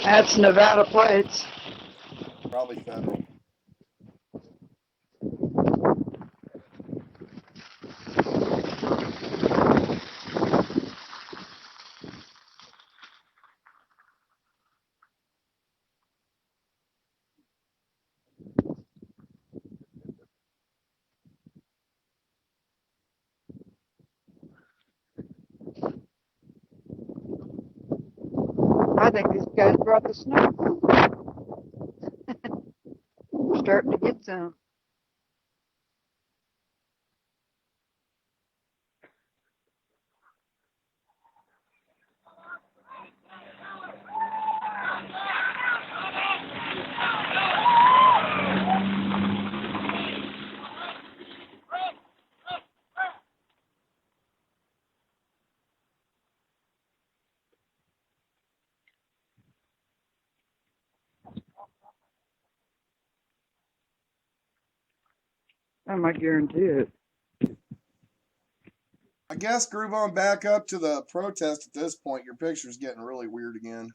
That's Nevada plates. Probably federal. I think these guys brought the snow. Starting to get some. I might guarantee it. I guess groove on back up to the protest at this point. Your picture's getting really weird again.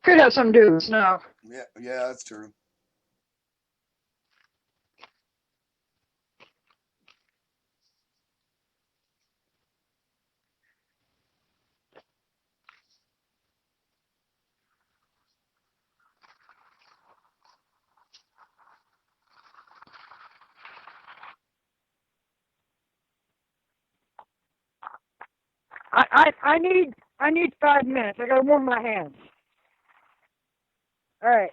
Could have something to do with snow. Yeah, that's true. I need 5 minutes. I gotta warm my hands. All right.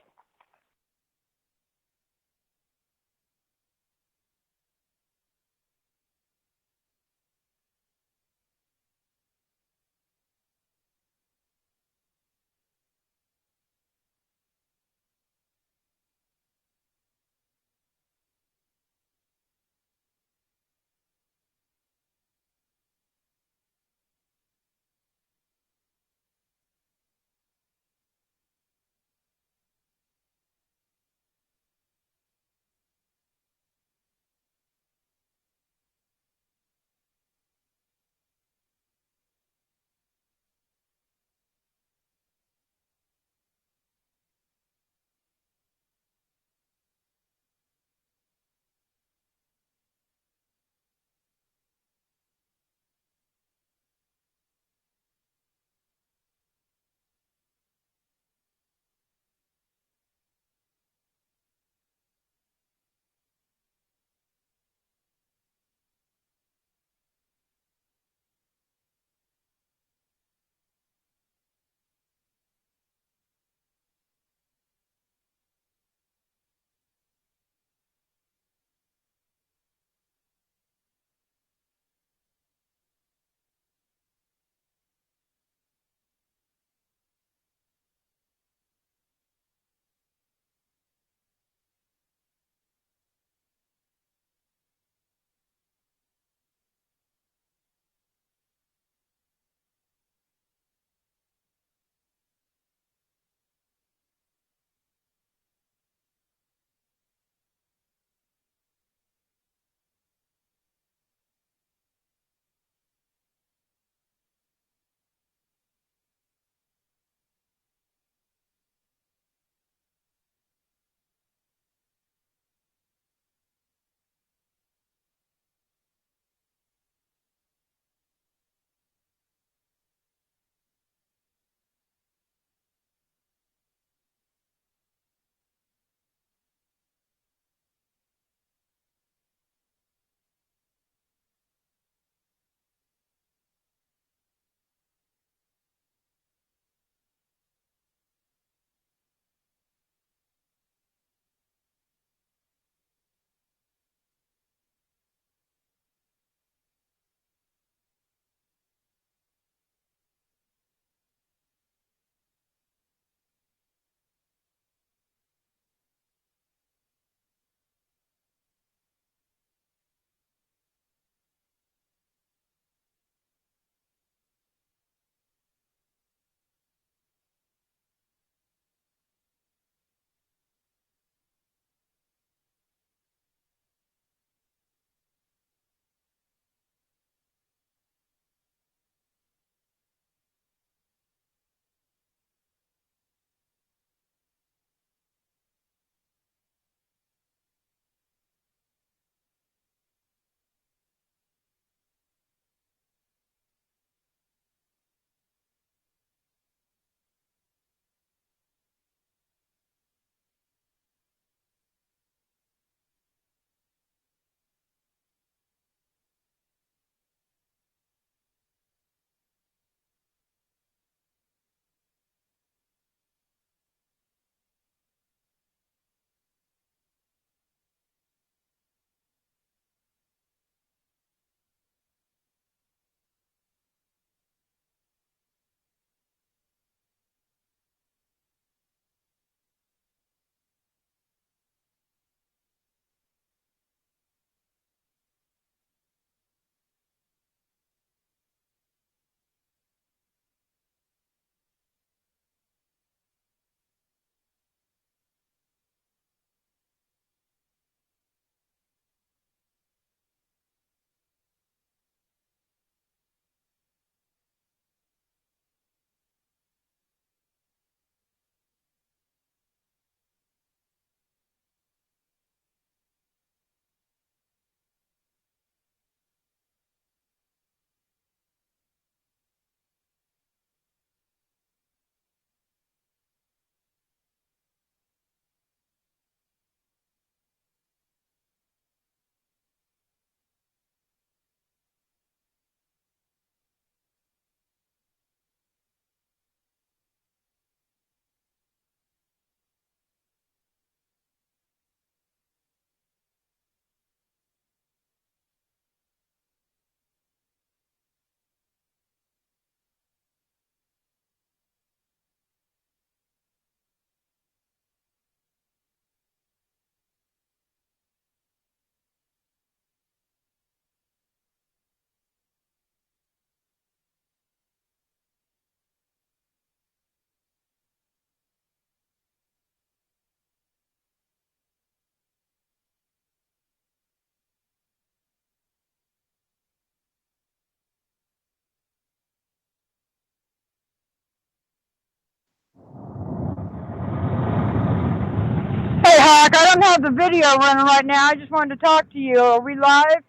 have the video running right now. I just wanted to talk to you. Are we live?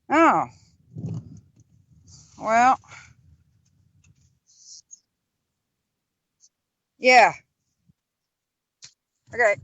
Oh. Well. Yeah. Okay.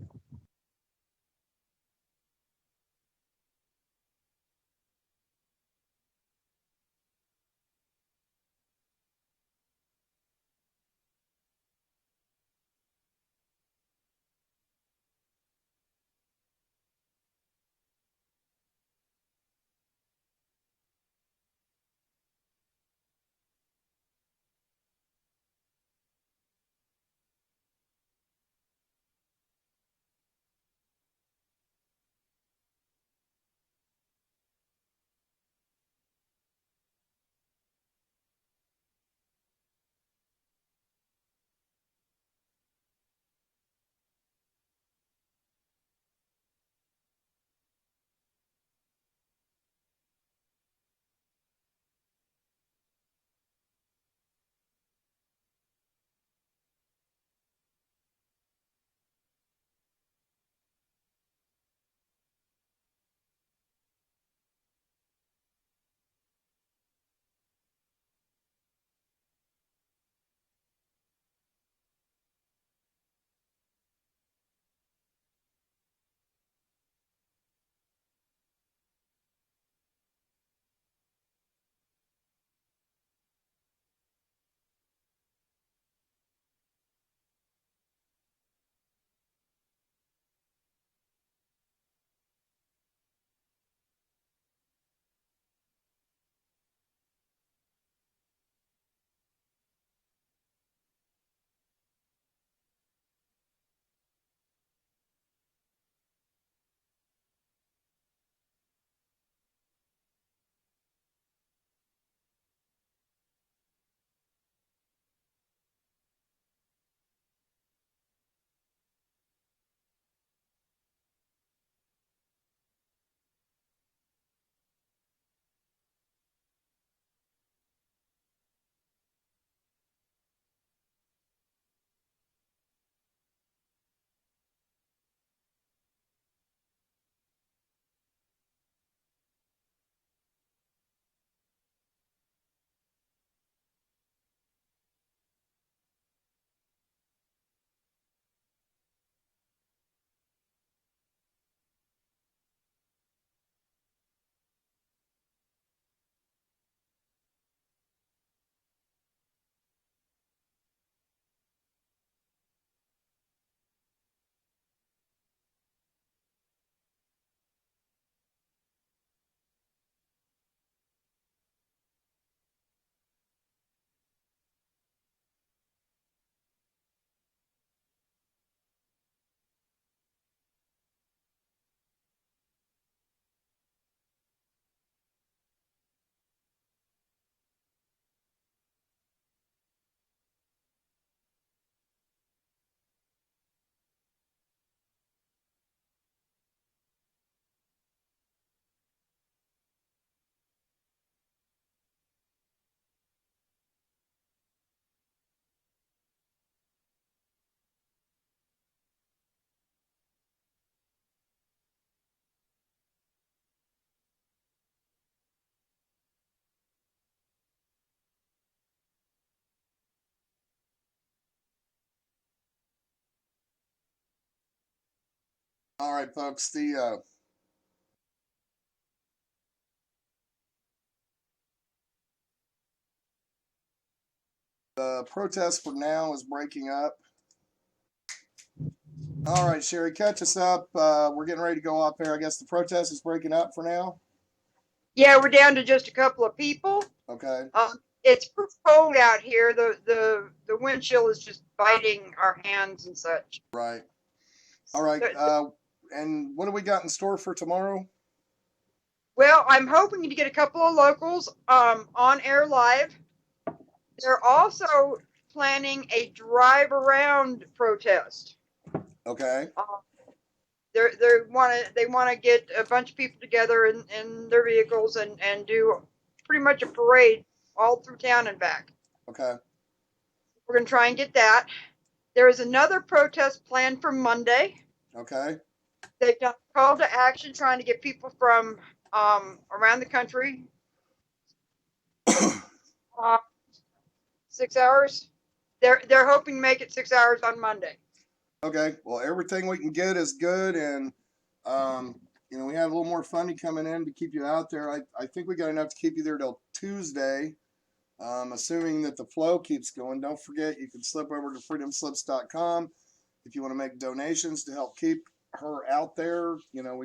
All right, folks. The protest for now is breaking up. All right, Sherry, catch us up. We're getting ready to go up here. I guess the protest is breaking up for now. Yeah, we're down to just a couple of people. Okay. It's pretty cold out here. The wind chill is just biting our hands and such. Right. All right. And what do we got in store for tomorrow? Well, I'm hoping to get a couple of locals on air live. They're also planning a drive around protest. Okay. They want to get a bunch of people together in their vehicles and do pretty much a parade all through town and back. Okay. We're gonna try and get that. There is another protest planned for Monday. Okay. They've done a call to action trying to get people from around the country. 6 hours. They're hoping to make it 6 hours on Monday. Okay. Well, everything we can get is good, and you know, we have a little more funding coming in to keep you out there. I think we got enough to keep you there till Tuesday, assuming that the flow keeps going. Don't forget, you can slip over to freedomslips.com if you want to make donations to help keep her out there. You know,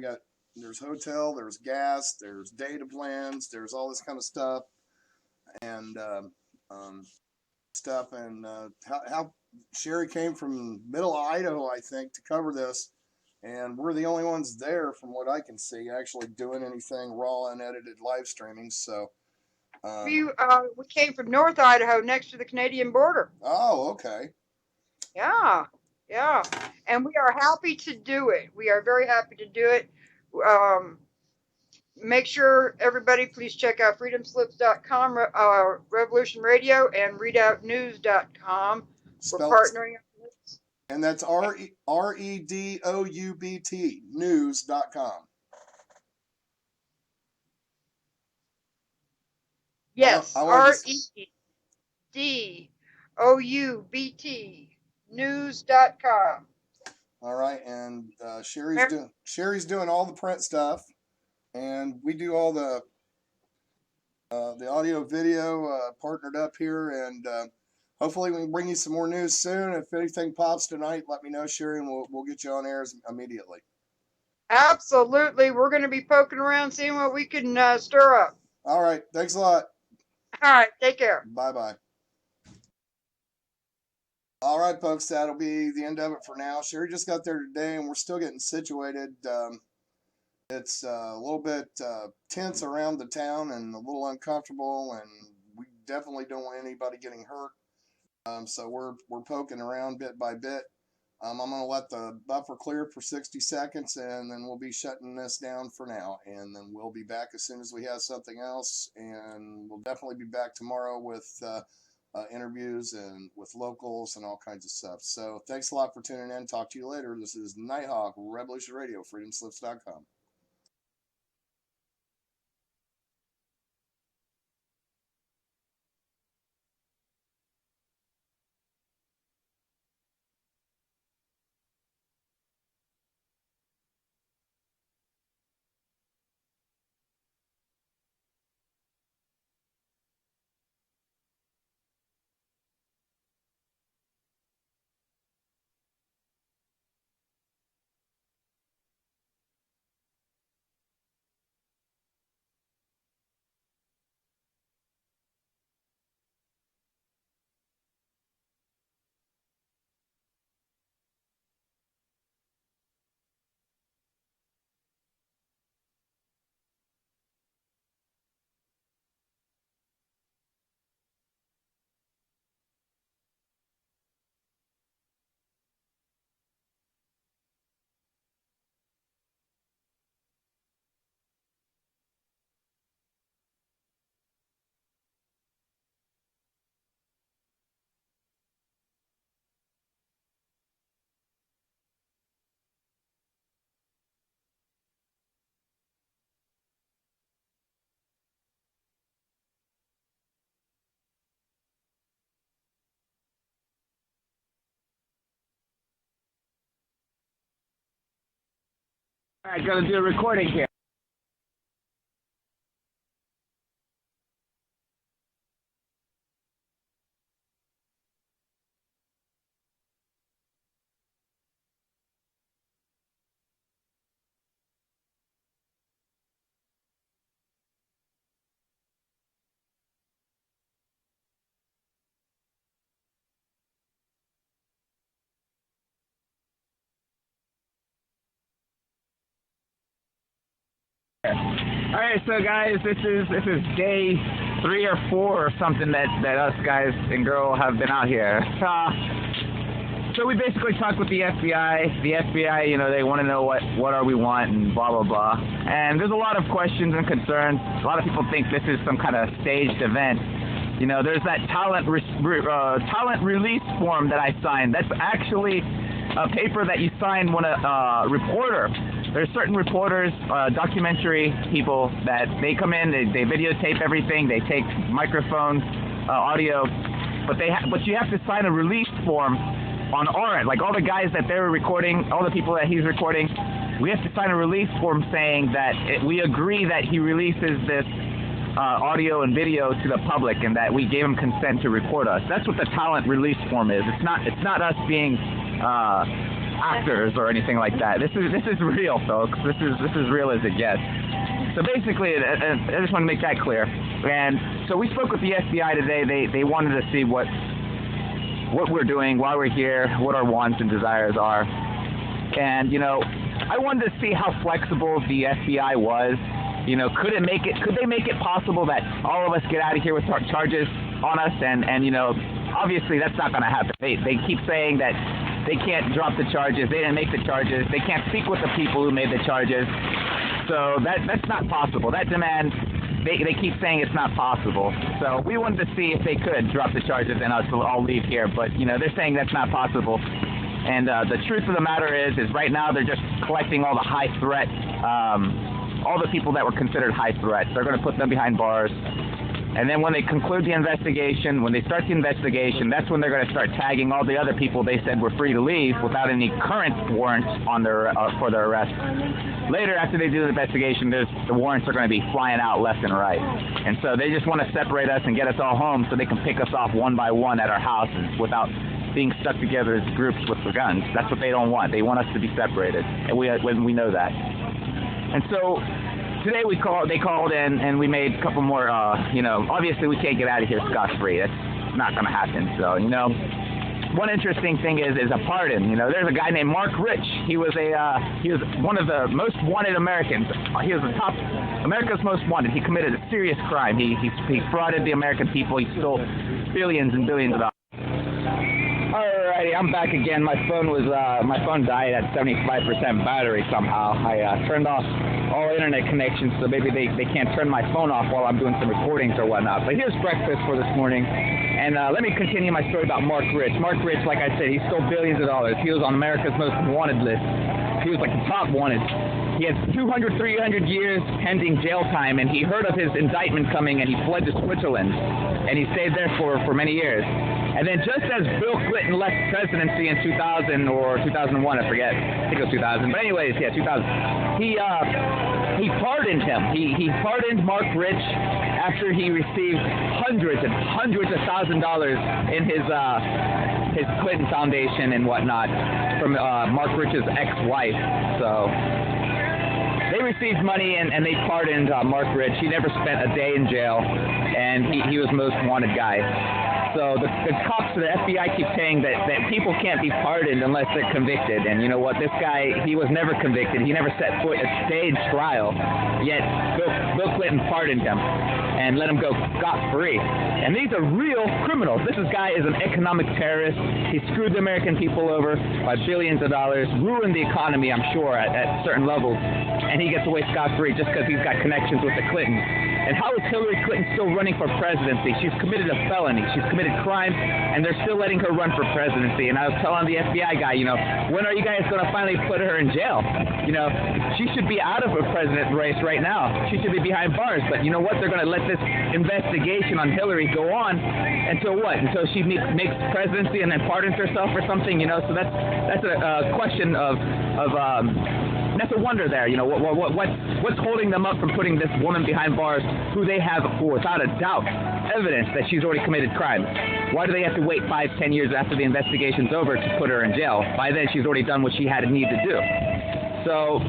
there's hotel, there's gas, there's data plans, there's all this kind of stuff, and how Sherry came from middle of Idaho, I think, to cover this, and we're the only ones there, from what I can see, actually doing anything raw and edited live streaming. So We came from North Idaho, next to the Canadian border. oh, okay. Yeah, and we are happy to do it. We are very happy to do it. Make sure everybody please check out freedomslips.com, Revolution Radio, and readoutnews.com. We're partnering on this. And that's REDOUBT news.com. Yes, REDOUBT news.com. All right, and Sherry's doing all the print stuff, and we do all the audio video partnered up here, and hopefully we can bring you some more news soon. If anything pops tonight, let me know, Sherry, and we'll get you on air immediately. Absolutely, we're going to be poking around, seeing what we can stir up. All right, thanks a lot. All right, take care. Bye-bye. All right, folks, that'll be the end of it for now. Sherry just got there today, and we're still getting situated. It's a little bit tense around the town and a little uncomfortable, and we definitely don't want anybody getting hurt. So we're poking around bit by bit. I'm going to let the buffer clear for 60 seconds, and then we'll be shutting this down for now. And then we'll be back as soon as we have something else, and we'll definitely be back tomorrow with interviews and with locals and all kinds of stuff. So thanks a lot for tuning in. Talk to you later. This is Nighthawk, Revolution Radio, freedomslips.com. All right, gonna do a recording here. All right, so guys, this is day 3 or 4 or something that us guys and girl have been out here. So we basically talked with the FBI. The FBI, you know, they want to know what are we want and blah blah blah. And there's a lot of questions and concerns. A lot of people think this is some kind of staged event. You know, there's that talent release form that I signed. That's actually a paper that you sign when a reporter. There's certain reporters, documentary people that they come in, they videotape everything, they take microphone, audio, but you have to sign a release form on our end. Like all the guys that they were recording, all the people that he's recording, we have to sign a release form saying that we agree that he releases this audio and video to the public, and that we gave him consent to record us. That's what the talent release form is. It's not us being actors or anything like that. This is real, folks. This is real as it gets. So basically, I just want to make that clear. And so we spoke with the FBI today. They wanted to see what we're doing, why we're here, what our wants and desires are. And you know, I wanted to see how flexible the FBI was. You know, could they make it possible that all of us get out of here with charges on us? And you know, obviously that's not going to happen. They keep saying that they can't drop the charges. They didn't make the charges. They can't speak with the people who made the charges. So that's not possible. That demand, they keep saying it's not possible. So we wanted to see if they could drop the charges and us will all leave here. But you know, they're saying that's not possible. And the truth of the matter is right now they're just collecting all the high threat. All the people that were considered high threats. They're going to put them behind bars. And then when they conclude the investigation, when they start the investigation, that's when they're going to start tagging all the other people they said were free to leave without any current warrants on their for their arrest. Later, after they do the investigation, the warrants are going to be flying out left and right. And so they just want to separate us and get us all home so they can pick us off one by one at our houses without being stuck together as groups with the guns. That's what they don't want. They want us to be separated. And we know that. And so today they called in and we made a couple more, you know, obviously we can't get out of here scot-free. That's not going to happen. So, you know, one interesting thing is a pardon. You know, there's a guy named Mark Rich. He was one of the most wanted Americans. He was America's most wanted. He committed a serious crime. He frauded the American people. He stole billions and billions of dollars. Alrighty, I'm back again. My phone died at 75% battery somehow. I turned off all internet connections, so maybe they can't turn my phone off while I'm doing some recordings or whatnot. But here's breakfast for this morning. And let me continue my story about Mark Rich. Mark Rich, like I said, he stole billions of dollars. He was on America's most wanted list. He was like the top wanted. He had 200, 300 years pending jail time, and he heard of his indictment coming, and he fled to Switzerland. And he stayed there for many years. And then just as Bill Clinton left presidency in 2000 or 2001, I forget. I think it was 2000. But anyways, yeah, 2000. He pardoned him. He pardoned Mark Rich after he received hundreds and hundreds of $1,000s in his Clinton Foundation and whatnot from Mark Rich's ex-wife. So they received money and they pardoned Mark Rich. He never spent a day in jail, and he was most wanted guy. So the cops, the FBI keep saying that people can't be pardoned unless they're convicted. And you know what? This guy, he was never convicted. He never set foot at stage trial. Yet Bill Clinton pardoned him and let him go scot-free. And these are real criminals. This guy is an economic terrorist. He screwed the American people over by billions of dollars, ruined the economy, I'm sure, at certain levels. And he gets away scot-free just because he's got connections with the Clintons. And how is Hillary Clinton still running for presidency? She's committed a felony. She's committed crime, and they're still letting her run for presidency. And I was telling the FBI guy, you know, when are you guys going to finally put her in jail? You know, she should be out of a president race right now. She should be behind bars. But you know what? They're going to let this investigation on Hillary go on until what? Until she makes presidency and then pardons herself or something, you know? So that's a question of that's a wonder there. You know, what's holding them up from putting this woman behind bars who they have, without a doubt, evidence that she's already committed crimes? Why do they have to wait 5-10 years after the investigation's over to put her in jail? By then, she's already done what she had a need to do. So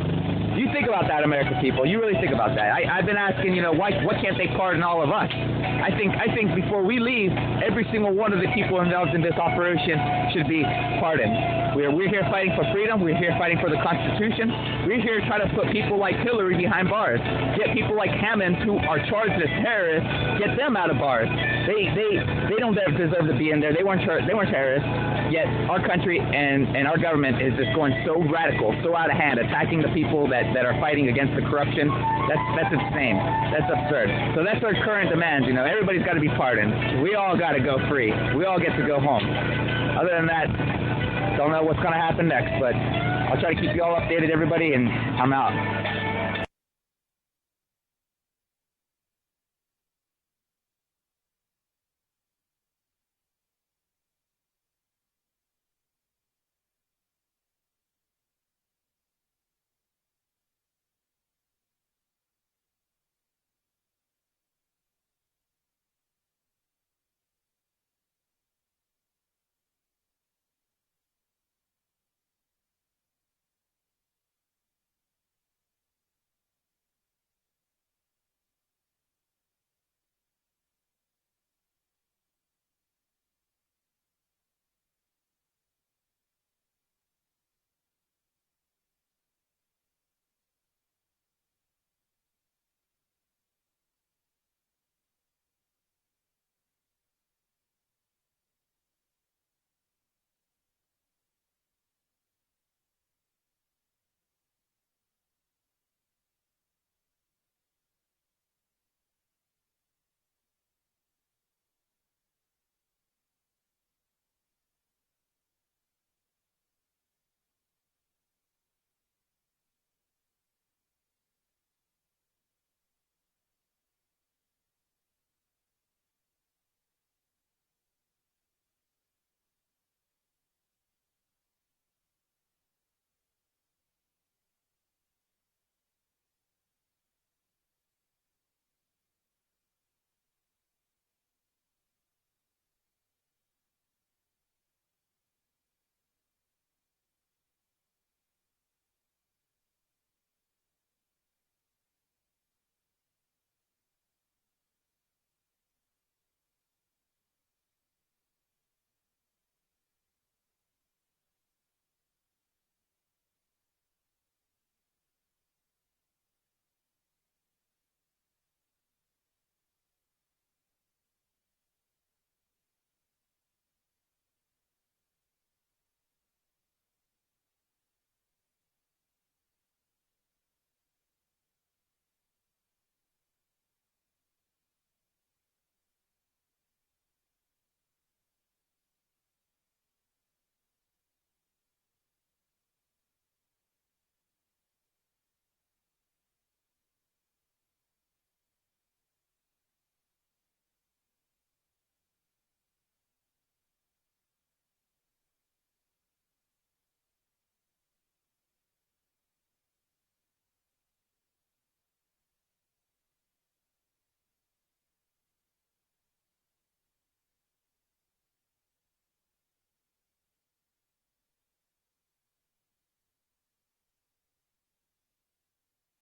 you think about that, American people. You really think about that. I've been asking, you know, why can't they pardon all of us? I think before we leave, every single one of the people involved in this operation should be pardoned. We're here fighting for freedom. We're here fighting for the Constitution. We're here trying to put people like Hillary behind bars. Get people like Hammond, who are charged as terrorists, get them out of bars. They don't deserve to be in there. They weren't terrorists. Yet our country and our government is just going so radical, so out of hand, attacking the people that are fighting against the corruption. That's insane. That's absurd. So that's our current demands. Everybody's got to be pardoned. We all got to go free. We all get to go home. Other than that, don't know what's going to happen next, but I'll try to keep you all updated, everybody, and I'm out.